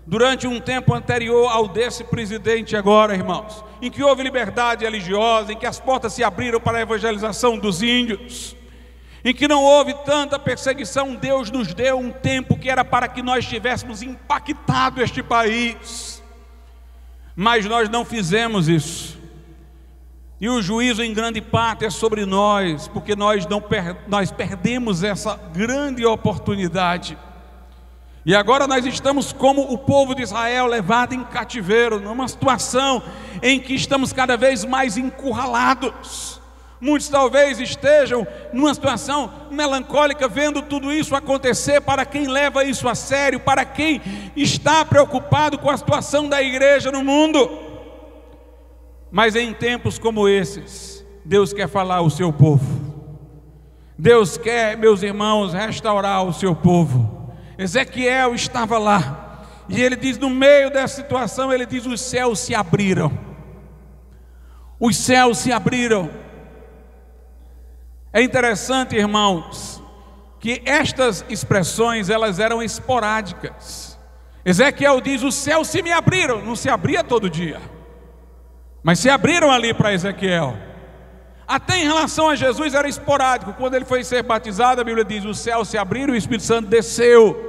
durante um tempo anterior ao desse presidente agora, irmãos, em que houve liberdade religiosa, em que as portas se abriram para a evangelização dos índios, em que não houve tanta perseguição, Deus nos deu um tempo que era para que nós tivéssemos impactado este país, mas nós não fizemos isso, e o juízo em grande parte é sobre nós, porque nós perdemos essa grande oportunidade. E agora nós estamos como o povo de Israel, levado em cativeiro, numa situação em que estamos cada vez mais encurralados. Muitos talvez estejam numa situação melancólica, vendo tudo isso acontecer. Para quem leva isso a sério, para quem está preocupado com a situação da igreja no mundo. Mas em tempos como esses, Deus quer falar ao seu povo. Deus quer, meus irmãos, restaurar o seu povo. Ezequiel estava lá, e ele diz, no meio dessa situação, ele diz, os céus se abriram. Os céus se abriram. É interessante, irmãos, que estas expressões, elas eram esporádicas. Ezequiel diz, os céus se me abriram. Não se abria todo dia, mas se abriram ali para Ezequiel. Até em relação a Jesus era esporádico. Quando ele foi ser batizado, a Bíblia diz, os céus se abriram e o Espírito Santo desceu.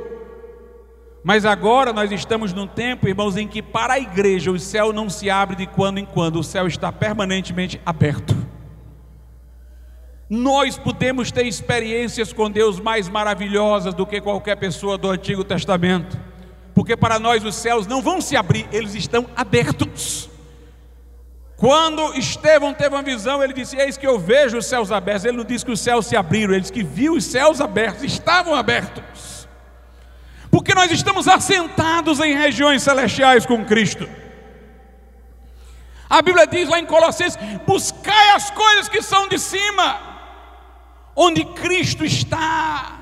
Mas agora nós estamos num tempo, irmãos, em que para a igreja o céu não se abre de quando em quando, o céu está permanentemente aberto. Nós podemos ter experiências com Deus mais maravilhosas do que qualquer pessoa do Antigo Testamento, porque para nós os céus não vão se abrir, eles estão abertos. Quando Estevão teve uma visão, ele disse, eis que eu vejo os céus abertos. Ele não disse que os céus se abriram, ele disse que viu os céus abertos, estavam abertos, porque nós estamos assentados em regiões celestiais com Cristo. A Bíblia diz lá em Colossenses, buscai as coisas que são de cima, onde Cristo está.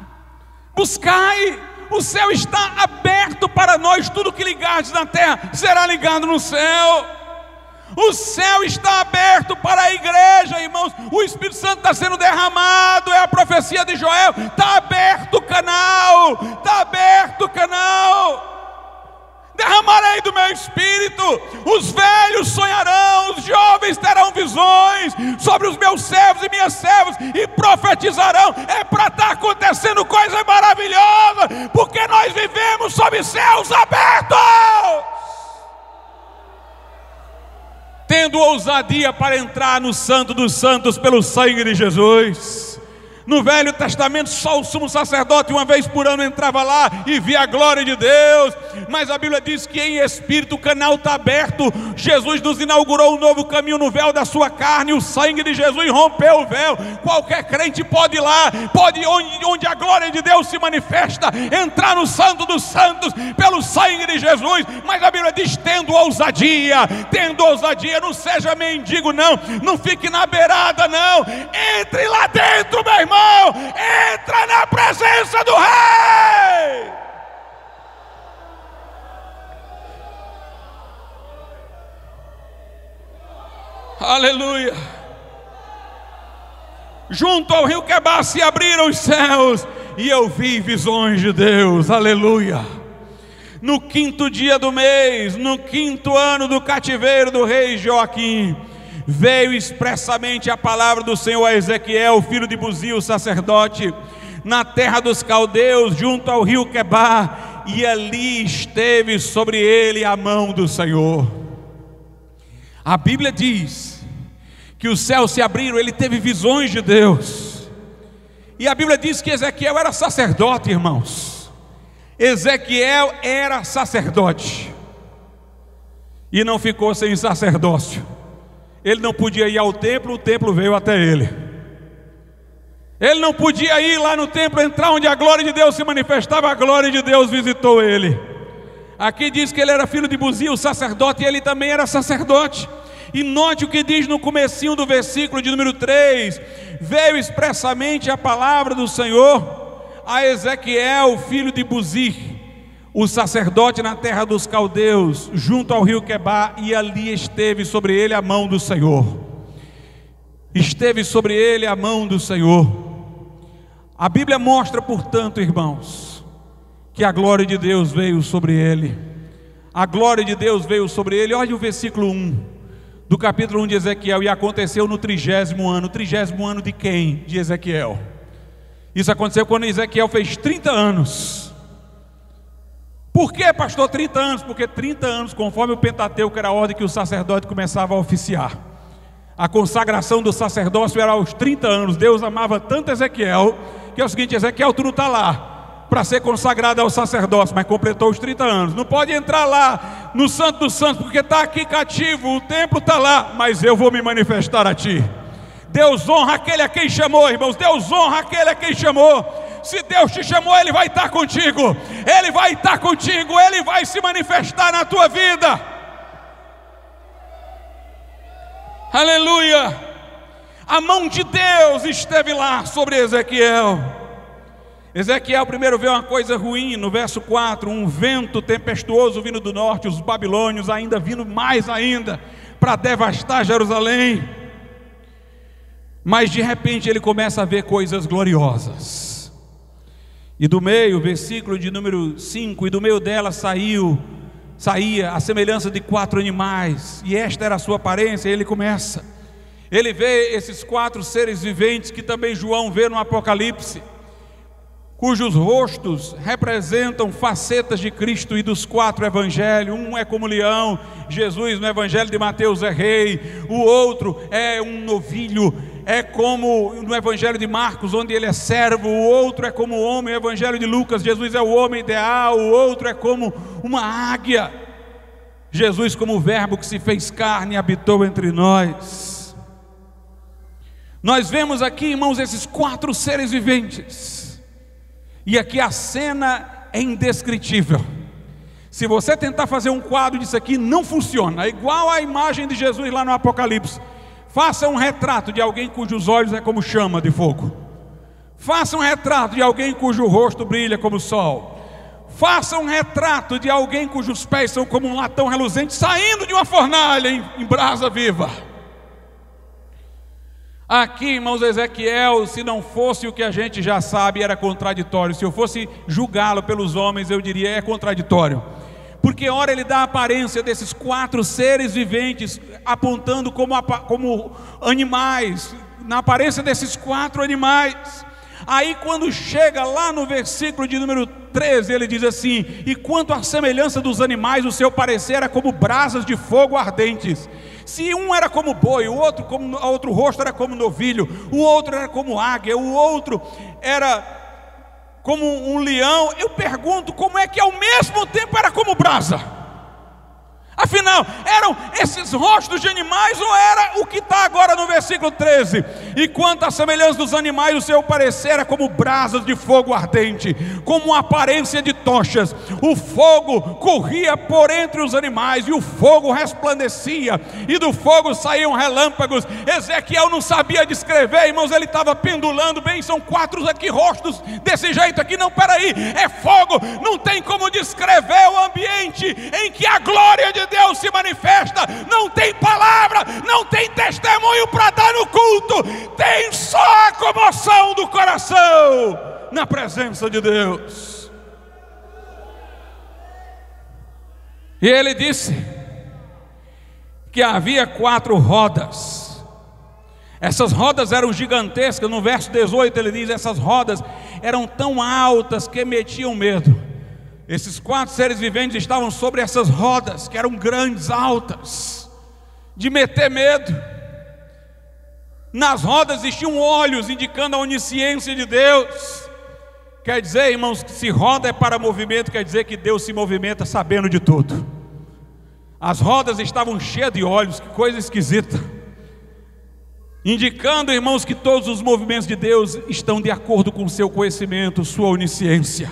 Buscai, o céu está aberto para nós, tudo que ligardes na terra será ligado no céu. O céu está aberto para a igreja, irmãos. O Espírito Santo está sendo derramado, é a profecia de Joel. Está aberto o canal, está aberto o canal. Derramarei do meu espírito, os velhos sonharão, os jovens terão visões sobre os meus servos e minhas servas e profetizarão. É para estar acontecendo coisa maravilhosa, porque nós vivemos sob céus abertos, tendo ousadia para entrar no Santo dos Santos pelo sangue de Jesus. No Velho Testamento só o sumo sacerdote uma vez por ano entrava lá e via a glória de Deus, mas a Bíblia diz que em espírito o canal está aberto. Jesus nos inaugurou um novo caminho no véu da sua carne, o sangue de Jesus rompeu o véu. Qualquer crente pode ir lá, pode ir onde a glória de Deus se manifesta, entrar no Santo dos Santos pelo sangue de Jesus. Mas a Bíblia diz, tendo ousadia, não seja mendigo não, não fique na beirada não, entre lá dentro, meu irmão. Entra na presença do Rei. Aleluia. Junto ao rio Quebar se abriram os céus e eu vi visões de Deus. Aleluia. No 5º dia do mês, no 5º ano do cativeiro do rei Joaquim, veio expressamente a palavra do Senhor a Ezequiel, filho de Buzi, o sacerdote, na terra dos caldeus, junto ao rio Quebar, e ali esteve sobre ele a mão do Senhor. A Bíblia diz que os céus se abriram, ele teve visões de Deus. E a Bíblia diz que Ezequiel era sacerdote, irmãos. Ezequiel era sacerdote e não ficou sem sacerdócio. Ele não podia ir ao templo, o templo veio até ele. Ele não podia ir lá no templo, entrar onde a glória de Deus se manifestava, a glória de Deus visitou ele. Aqui diz que ele era filho de Buzi, o sacerdote, e ele também era sacerdote. E note o que diz no comecinho do versículo de número 3: veio expressamente a palavra do Senhor a Ezequiel, filho de Buzi, o sacerdote, na terra dos caldeus, junto ao rio Quebar, e ali esteve sobre ele a mão do Senhor. Esteve sobre ele a mão do Senhor. A Bíblia mostra, portanto, irmãos, que a glória de Deus veio sobre ele. a glória de Deus veio sobre ele. Olha o versículo 1 do capítulo 1 de Ezequiel. E aconteceu no 30º ano. 30º ano de quem? De Ezequiel. Isso aconteceu quando Ezequiel fez 30 anos. Por que, pastor, 30 anos? Porque 30 anos, conforme o Pentateuco, era a ordem que o sacerdote começava a oficiar. A consagração do sacerdócio era aos 30 anos. Deus amava tanto Ezequiel, que é o seguinte: Ezequiel, tu não está lá para ser consagrado ao sacerdócio, mas completou os 30 anos. Não pode entrar lá no Santo dos Santos, porque está aqui cativo, o templo está lá, mas eu vou me manifestar a ti. Deus honra aquele a quem chamou, irmãos. Deus honra aquele a quem chamou. Se Deus te chamou, Ele vai estar contigo. Ele vai estar contigo. Ele vai se manifestar na tua vida. Aleluia. A mão de Deus esteve lá sobre Ezequiel. Ezequiel primeiro vê uma coisa ruim, no verso 4, um vento tempestuoso vindo do norte, os babilônios ainda vindo mais ainda, para devastar Jerusalém. Mas de repente ele começa a ver coisas gloriosas. E do meio, versículo de número 5, e do meio dela saía a semelhança de 4 animais, e esta era a sua aparência. Ele vê esses 4 seres viventes que também João vê no Apocalipse, cujos rostos representam facetas de Cristo e dos 4 evangelhos. Um é como leão, Jesus no evangelho de Mateus é rei, o outro é um novilho, é como no evangelho de Marcos, onde ele é servo, o outro é como homem, no evangelho de Lucas, Jesus é o homem ideal, o outro é como uma águia, Jesus como o verbo que se fez carne e habitou entre nós. Nós vemos aqui, irmãos, esses 4 seres viventes. E aqui a cena é indescritível. Se você tentar fazer um quadro disso aqui, não funciona. É igual a imagem de Jesus lá no Apocalipse. Faça um retrato de alguém cujos olhos é como chama de fogo. Faça um retrato de alguém cujo rosto brilha como o sol. Faça um retrato de alguém cujos pés são como um latão reluzente saindo de uma fornalha em brasa viva. Aqui, irmãos, Ezequiel, se não fosse o que a gente já sabe, era contraditório. Se eu fosse julgá-lo pelos homens, eu diria é contraditório. Porque ora ele dá a aparência desses 4 seres viventes, apontando como animais, na aparência desses 4 animais. Aí quando chega lá no versículo de número 13, ele diz assim: e quanto à semelhança dos animais, o seu parecer era como brasas de fogo ardentes. Se um era como boi, o outro rosto era como novilho, o outro era como águia, o outro era como um leão, eu pergunto, como é que ao mesmo tempo era como brasa? Afinal, eram esses rostos de animais ou era o que está agora no versículo 13? E quanto à semelhança dos animais, o seu parecer era como brasas de fogo ardente, como uma aparência de tochas. O fogo corria por entre os animais, e o fogo resplandecia, e do fogo saíam relâmpagos. Ezequiel não sabia descrever, irmãos, ele estava pendulando bem, são 4 aqui rostos desse jeito aqui, não, peraí, é fogo, não tem como descrever o ambiente em que a glória de Deus se manifesta. Não tem palavra, não tem testemunho para dar no culto, tem só a comoção do coração na presença de Deus. E ele disse que havia 4 rodas. Essas rodas eram gigantescas. No verso 18 ele diz: essas rodas eram tão altas que metiam medo. Esses 4 seres viventes estavam sobre essas rodas, que eram grandes, altas, de meter medo. Nas rodas existiam olhos, indicando a onisciência de Deus. Quer dizer, irmãos, que se roda é para movimento, quer dizer que Deus se movimenta sabendo de tudo. As rodas estavam cheias de olhos, que coisa esquisita, indicando, irmãos, que todos os movimentos de Deus estão de acordo com o seu conhecimento, sua onisciência.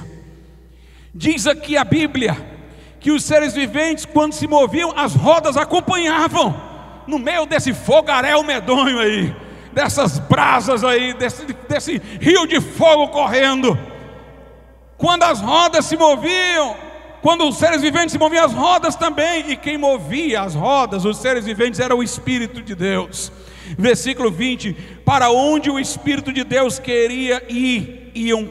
Diz aqui a Bíblia que os seres viventes, quando se moviam, as rodas acompanhavam, no meio desse fogaréu medonho aí, dessas brasas aí, desse rio de fogo correndo. Quando as rodas se moviam, quando os seres viventes se moviam, as rodas também, e quem movia as rodas, os seres viventes, era o Espírito de Deus. Versículo 20: para onde o Espírito de Deus queria ir, iam,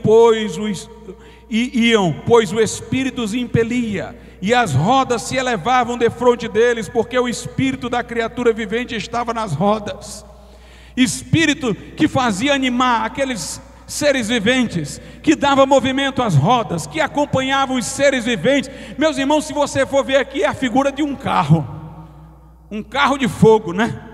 pois o Espírito os impelia, e as rodas se elevavam defronte deles, porque o espírito da criatura vivente estava nas rodas. Espírito que fazia animar aqueles seres viventes, que dava movimento às rodas, que acompanhava os seres viventes. Meus irmãos, se você for ver aqui, é a figura de um carro de fogo, né?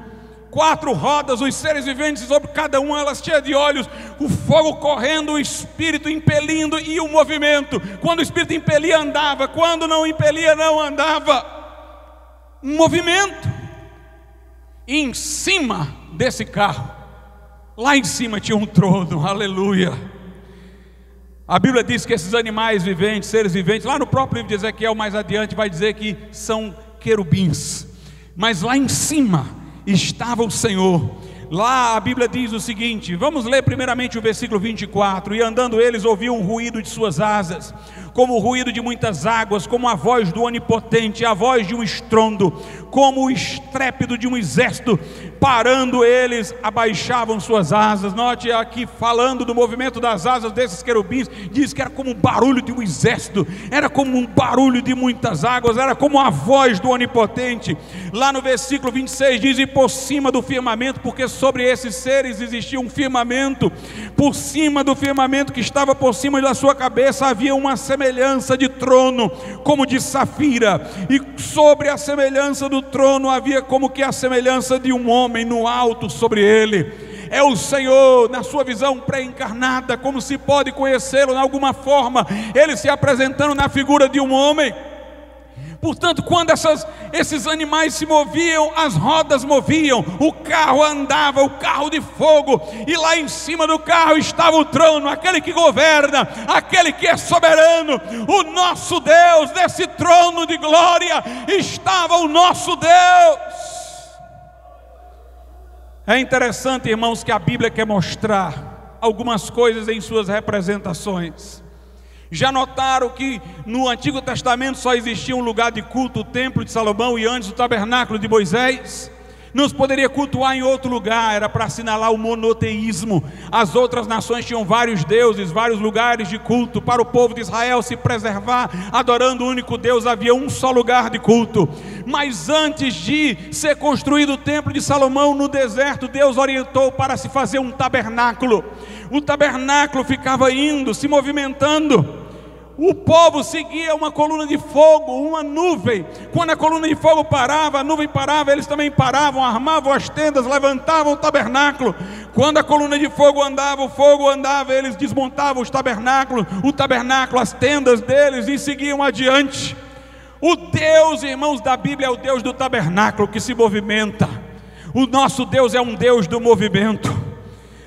4 rodas, os seres viventes sobre cada uma, elas cheias de olhos, o fogo correndo, o espírito impelindo e o movimento. Quando o espírito impelia, andava; quando não impelia, não andava. Um movimento. E em cima desse carro, lá em cima tinha um trono, aleluia. A Bíblia diz que esses animais viventes, seres viventes, lá no próprio livro de Ezequiel, mais adiante, vai dizer que são querubins. Mas lá em cima estava o Senhor. Lá a Bíblia diz o seguinte, vamos ler primeiramente o versículo 24: e andando eles ouviam um ruído de suas asas, como o ruído de muitas águas, como a voz do Onipotente, a voz de um estrondo, como o estrépito de um exército. Parando eles, abaixavam suas asas. Note aqui, falando do movimento das asas desses querubins, diz que era como o barulho de um exército, era como um barulho de muitas águas, era como a voz do Onipotente. Lá no versículo 26 diz: e por cima do firmamento, porque sobre esses seres existia um firmamento, por cima do firmamento que estava por cima da sua cabeça havia uma semelhança de trono, como de safira, e sobre a semelhança do trono havia como que a semelhança de um homem no alto sobre ele. É o Senhor na sua visão pré-encarnada, como se pode conhecê-lo de alguma forma, ele se apresentando na figura de um homem. Portanto, quando esses animais se moviam, as rodas moviam, o carro andava, o carro de fogo, e lá em cima do carro estava o trono, aquele que governa, aquele que é soberano, o nosso Deus. Nesse trono de glória estava o nosso Deus. É interessante, irmãos, que a Bíblia quer mostrar algumas coisas em suas representações. Já notaram que no Antigo Testamento só existia um lugar de culto, o Templo de Salomão, e antes o Tabernáculo de Moisés? Não se poderia cultuar em outro lugar, era para assinalar o monoteísmo. As outras nações tinham vários deuses, vários lugares de culto. Para o povo de Israel se preservar, adorando o único Deus, havia um só lugar de culto. Mas antes de ser construído o Templo de Salomão no deserto, Deus orientou para se fazer um tabernáculo. O tabernáculo ficava indo, se movimentando. O povo seguia uma coluna de fogo, uma nuvem. Quando a coluna de fogo parava, a nuvem parava, eles também paravam, armavam as tendas, levantavam o tabernáculo. Quando a coluna de fogo andava, o fogo andava, eles desmontavam os tabernáculos, o tabernáculo, as tendas deles, e seguiam adiante. O Deus, irmãos, da Bíblia é o Deus do tabernáculo que se movimenta. O nosso Deus é um Deus do movimento.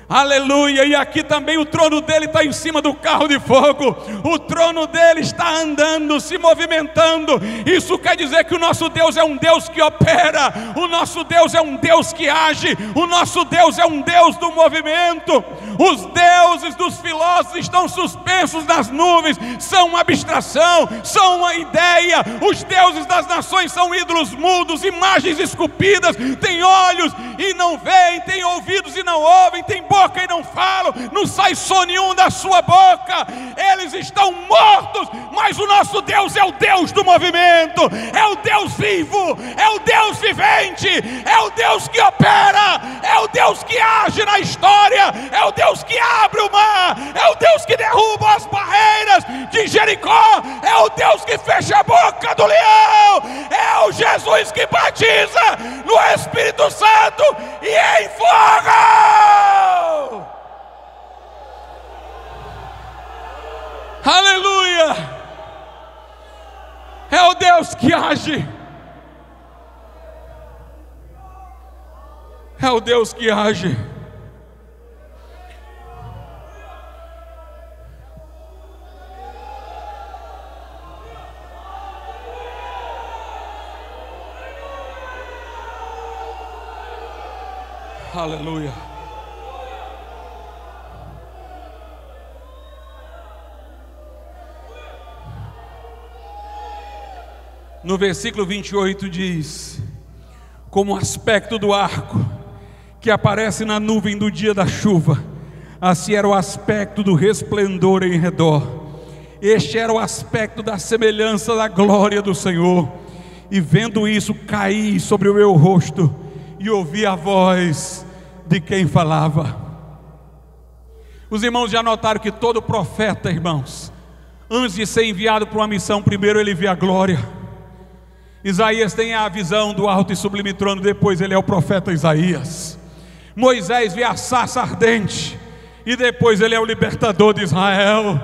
Aleluia. E aqui também o trono dele está em cima do carro de fogo. O trono dele está andando, se movimentando. Isso quer dizer que o nosso Deus é um Deus que opera. O nosso Deus é um Deus que age. O nosso Deus é um Deus do movimento. Os deuses dos filósofos estão suspensos nas nuvens, são uma abstração, são uma ideia. Os deuses das nações são ídolos mudos, imagens esculpidas. Tem olhos e não veem, tem ouvidos e não ouvem, tem boca e não falam, não sai som nenhum da sua boca. Eles estão mortos, mas o nosso Deus é o Deus do movimento, é o Deus vivo, é o Deus vivente, é o Deus que opera, é o Deus que age na história, é o Deus que abre o mar, é o Deus que derruba as barreiras de Jericó, é o Deus que fecha a boca do leão, é o Jesus que batiza no Espírito Santo e em fogo. Aleluia! É o Deus que age, é o Deus que age. Aleluia. No versículo 28 diz: como o aspecto do arco que aparece na nuvem do dia da chuva, assim era o aspecto do resplendor em redor. Este era o aspecto da semelhança da glória do Senhor. E vendo isso, caí sobre o meu rosto e ouvi a voz de quem falava. Os irmãos já notaram que todo profeta, irmãos, antes de ser enviado para uma missão, primeiro ele vê a glória. Isaías tem a visão do alto e sublime trono, depois ele é o profeta Isaías. Moisés vê a sarça ardente, e depois ele é o libertador de Israel.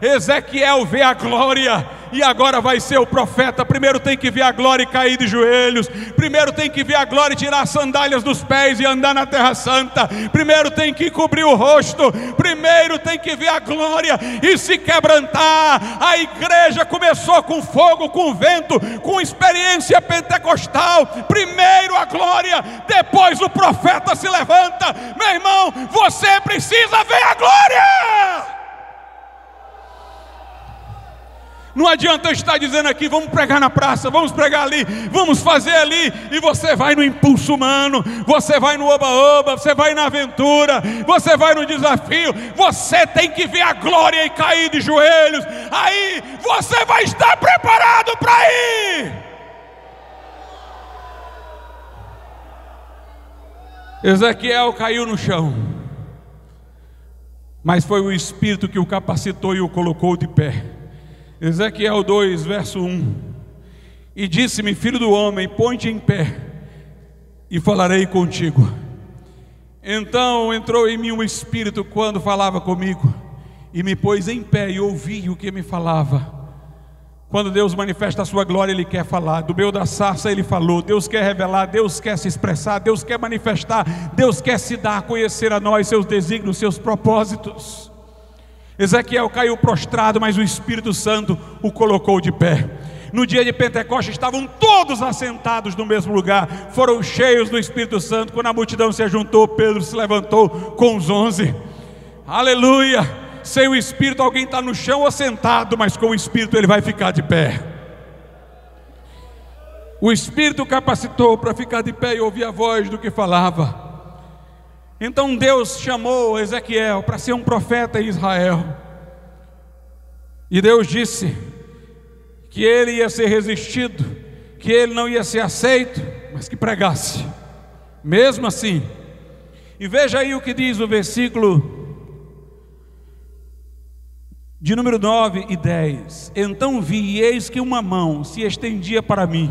Ezequiel vê a glória, e agora vai ser o profeta. Primeiro tem que ver a glória e cair de joelhos. Primeiro tem que ver a glória e tirar as sandálias dos pés e andar na terra santa. Primeiro tem que cobrir o rosto. Primeiro tem que ver a glória e se quebrantar. A igreja começou com fogo, com vento, com experiência pentecostal. Primeiro a glória, depois o profeta se levanta. Meu irmão, você precisa ver a glória. Não adianta eu estar dizendo aqui, vamos pregar na praça, vamos pregar ali, vamos fazer ali, e você vai no impulso humano, você vai no oba-oba, você vai na aventura, você vai no desafio. Você tem que ver a glória e cair de joelhos, aí você vai estar preparado para ir. Ezequiel caiu no chão, mas foi o Espírito que o capacitou e o colocou de pé. Ezequiel 2, verso 1. E disse-me: filho do homem, põe-te em pé, e falarei contigo. Então entrou em mim um Espírito quando falava comigo, e me pôs em pé, e ouvi o que me falava. Quando Deus manifesta a sua glória, Ele quer falar. Do meio da sarça Ele falou. Deus quer revelar, Deus quer se expressar, Deus quer manifestar, Deus quer se dar a conhecer a nós, seus desígnios, seus propósitos. Ezequiel caiu prostrado, mas o Espírito Santo o colocou de pé. No dia de Pentecostes estavam todos assentados no mesmo lugar, foram cheios do Espírito Santo. Quando a multidão se juntou, Pedro se levantou com os 11. Aleluia! Sem o Espírito alguém está no chão ou sentado, mas com o Espírito ele vai ficar de pé. O Espírito capacitou para ficar de pé e ouvir a voz do que falava. Então Deus chamou Ezequiel para ser um profeta em Israel. E Deus disse que ele ia ser resistido, que ele não ia ser aceito, mas que pregasse, mesmo assim. E veja aí o que diz o versículo de número 9 e 10. Então vi, e eis que uma mão se estendia para mim,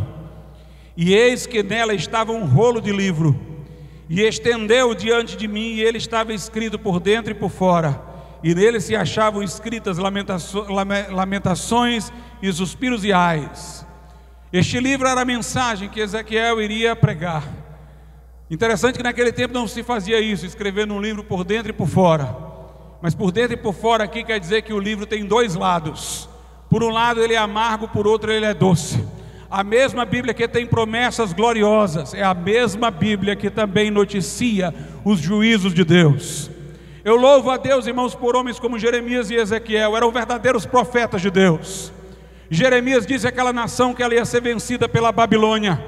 e eis que nela estava um rolo de livro, e estendeu diante de mim, e ele estava escrito por dentro e por fora, e nele se achavam escritas lamentações e suspiros e ais. Este livro era a mensagem que Ezequiel iria pregar. Interessante que naquele tempo não se fazia isso, escrever num livro por dentro e por fora. Mas por dentro e por fora aqui quer dizer que o livro tem dois lados. Por um lado ele é amargo, por outro ele é doce. A mesma Bíblia que tem promessas gloriosas é a mesma Bíblia que também noticia os juízos de Deus. Eu louvo a Deus, irmãos, por homens como Jeremias e Ezequiel. Eram verdadeiros profetas de Deus. Jeremias disse àquela nação que ela ia ser vencida pela Babilônia,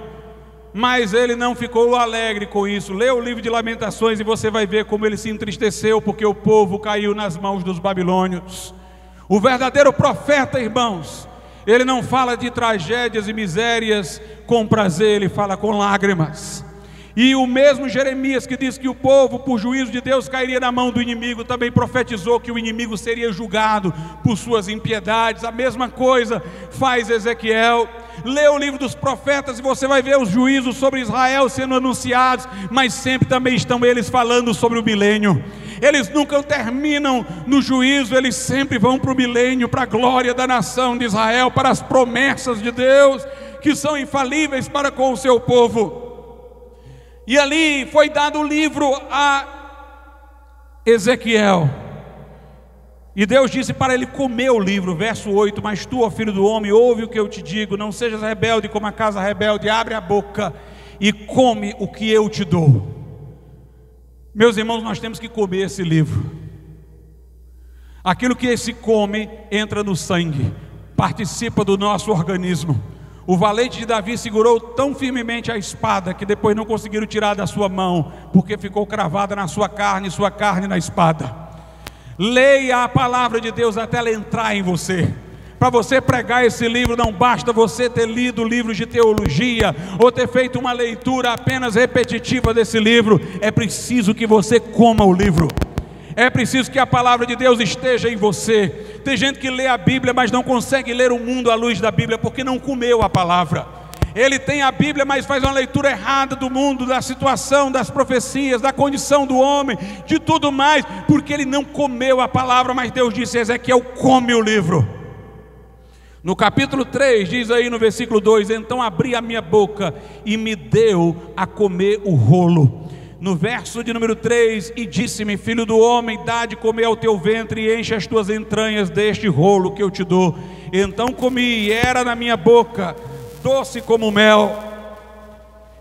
mas ele não ficou alegre com isso. Lê o livro de Lamentações e você vai ver como ele se entristeceu porque o povo caiu nas mãos dos babilônios. O verdadeiro profeta, irmãos, ele não fala de tragédias e misérias com prazer, ele fala com lágrimas. E o mesmo Jeremias que diz que o povo, por juízo de Deus, cairia na mão do inimigo, também profetizou que o inimigo seria julgado por suas impiedades. A mesma coisa faz Ezequiel. Lê o livro dos profetas e você vai ver os juízos sobre Israel sendo anunciados, mas sempre também estão eles falando sobre o milênio. Eles nunca terminam no juízo, eles sempre vão para o milênio, para a glória da nação de Israel, para as promessas de Deus que são infalíveis para com o seu povo. E ali foi dado o livro a Ezequiel, e Deus disse para ele comer o livro. Verso 8: mas tu, ó filho do homem, ouve o que eu te digo, não sejas rebelde como a casa rebelde, abre a boca e come o que eu te dou. Meus irmãos, nós temos que comer esse livro. Aquilo que se come entra no sangue, participa do nosso organismo. O valente de Davi segurou tão firmemente a espada que depois não conseguiram tirar da sua mão, porque ficou cravada na sua carne na espada. Leia a palavra de Deus até ela entrar em você. Para você pregar esse livro, não basta você ter lido livros de teologia ou ter feito uma leitura apenas repetitiva desse livro. É preciso que você coma o livro. É preciso que a palavra de Deus esteja em você. Tem gente que lê a Bíblia, mas não consegue ler o mundo à luz da Bíblia, porque não comeu a palavra. Ele tem a Bíblia, mas faz uma leitura errada do mundo, da situação, das profecias, da condição do homem, de tudo mais, porque ele não comeu a palavra. Mas Deus disse a Ezequiel: come o livro. No capítulo 3, diz aí no versículo 2: então abri a minha boca e me deu a comer o rolo. No verso de número 3, e disse-me: filho do homem, dá de comer ao teu ventre e enche as tuas entranhas deste rolo que eu te dou. Então comi, e era na minha boca doce como mel.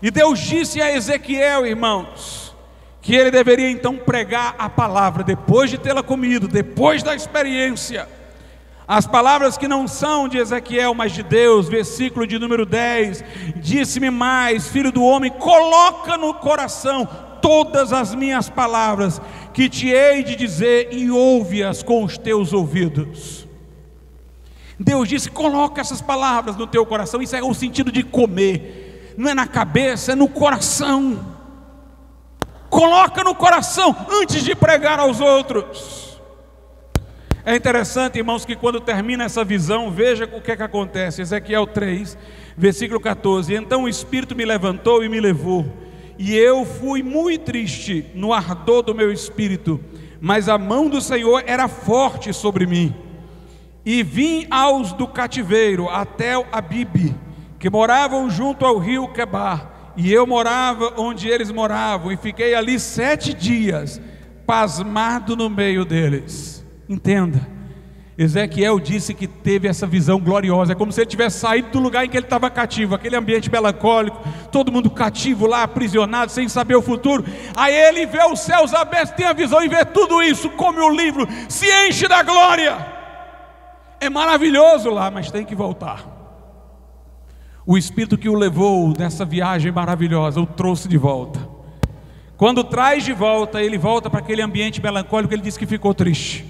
E Deus disse a Ezequiel, irmãos, que ele deveria então pregar a palavra, depois de tê-la comido, depois da experiência. As palavras que não são de Ezequiel, mas de Deus. Versículo de número 10, disse-me mais: filho do homem, coloca no coração todas as minhas palavras que te hei de dizer, e ouve-as com os teus ouvidos. Deus disse: coloca essas palavras no teu coração. Isso é o sentido de comer, não é na cabeça, é no coração. Coloca no coração antes de pregar aos outros. É interessante, irmãos, que quando termina essa visão, veja o que é que acontece. Ezequiel 3, versículo 14: então o Espírito me levantou e me levou, e eu fui muito triste no ardor do meu espírito, mas a mão do Senhor era forte sobre mim. E vim aos do cativeiro até Abibe, que moravam junto ao rio Quebar, e eu morava onde eles moravam, e fiquei ali 7 dias, pasmado no meio deles. Entenda, Ezequiel disse que teve essa visão gloriosa. É como se ele tivesse saído do lugar em que ele estava cativo, aquele ambiente melancólico, todo mundo cativo lá, aprisionado, sem saber o futuro. Aí ele vê os céus abertos, tem a visão e vê tudo isso, come o livro, se enche da glória. É maravilhoso lá, mas tem que voltar. O Espírito que o levou nessa viagem maravilhosa o trouxe de volta. Quando traz de volta, ele volta para aquele ambiente melancólico. Ele diz que ficou triste.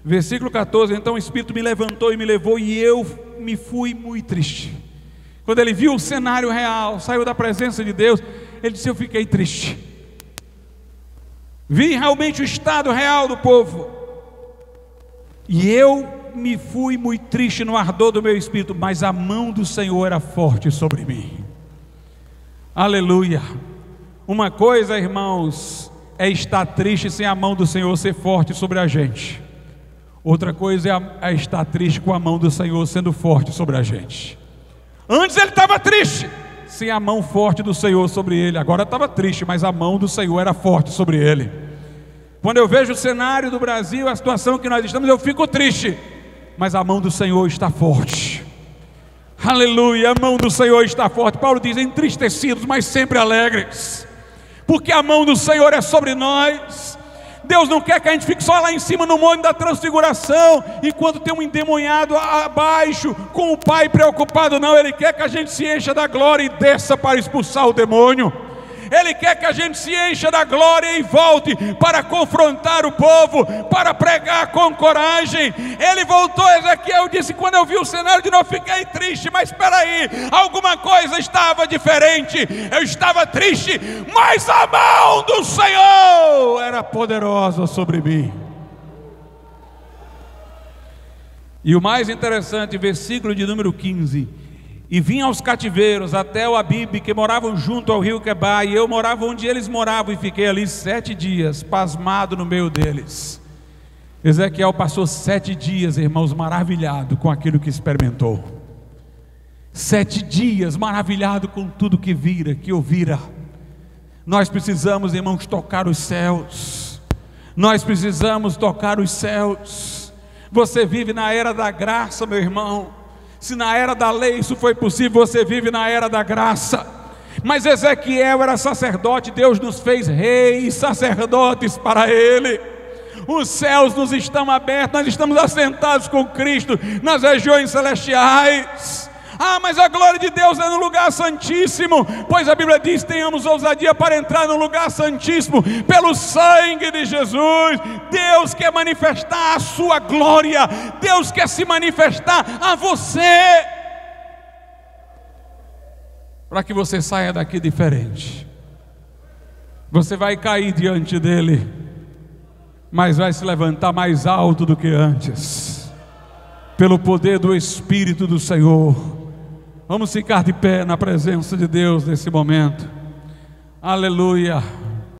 Versículo 14: então o Espírito me levantou e me levou, e eu me fui muito triste. Quando ele viu o cenário real, saiu da presença de Deus, ele disse: eu fiquei triste. Vi realmente o estado real do povo, e eu me fui muito triste no ardor do meu espírito, mas a mão do Senhor era forte sobre mim. Aleluia. Uma coisa, irmãos, é estar triste sem a mão do Senhor ser forte sobre a gente. Outra coisa é estar triste com a mão do Senhor sendo forte sobre a gente. Antes ele estava triste, sem a mão forte do Senhor sobre ele. Agora estava triste, mas a mão do Senhor era forte sobre ele. Quando eu vejo o cenário do Brasil, a situação que nós estamos, eu fico triste, mas a mão do Senhor está forte. Aleluia, a mão do Senhor está forte. Paulo diz: entristecidos, mas sempre alegres, porque a mão do Senhor é sobre nós. Deus não quer que a gente fique só lá em cima no monte da transfiguração, enquanto tem um endemoniado abaixo com o Pai preocupado. Não, Ele quer que a gente se encha da glória e desça para expulsar o demônio. Ele quer que a gente se encha da glória e volte para confrontar o povo, para pregar com coragem. Ele voltou, Ezequiel disse: quando eu vi o cenário de novo, fiquei triste, mas espera aí, alguma coisa estava diferente. Eu estava triste, mas a mão do Senhor era poderosa sobre mim. E o mais interessante, versículo de número 15: e vim aos cativeiros até o Abibe, que moravam junto ao rio Quebar, e eu morava onde eles moravam, e fiquei ali 7 dias, pasmado no meio deles. Ezequiel passou 7 dias, irmãos, maravilhado com aquilo que experimentou. 7 dias maravilhado com tudo que vira, que ouvira. Nós precisamos, irmãos, tocar os céus. Nós precisamos tocar os céus. Você vive na era da graça, meu irmão. Se na era da lei isso foi possível, você vive na era da graça. Mas Ezequiel era sacerdote, Deus nos fez reis, sacerdotes para Ele. Os céus nos estão abertos, nós estamos assentados com Cristo nas regiões celestiais. Ah, mas a glória de Deus é no lugar santíssimo. Pois a Bíblia diz: tenhamos ousadia para entrar no lugar santíssimo pelo sangue de Jesus. Deus quer manifestar a sua glória. Deus quer se manifestar a você, para que você saia daqui diferente. Você vai cair diante dele, mas vai se levantar mais alto do que antes, pelo poder do Espírito do Senhor. Vamos ficar de pé na presença de Deus nesse momento. Aleluia.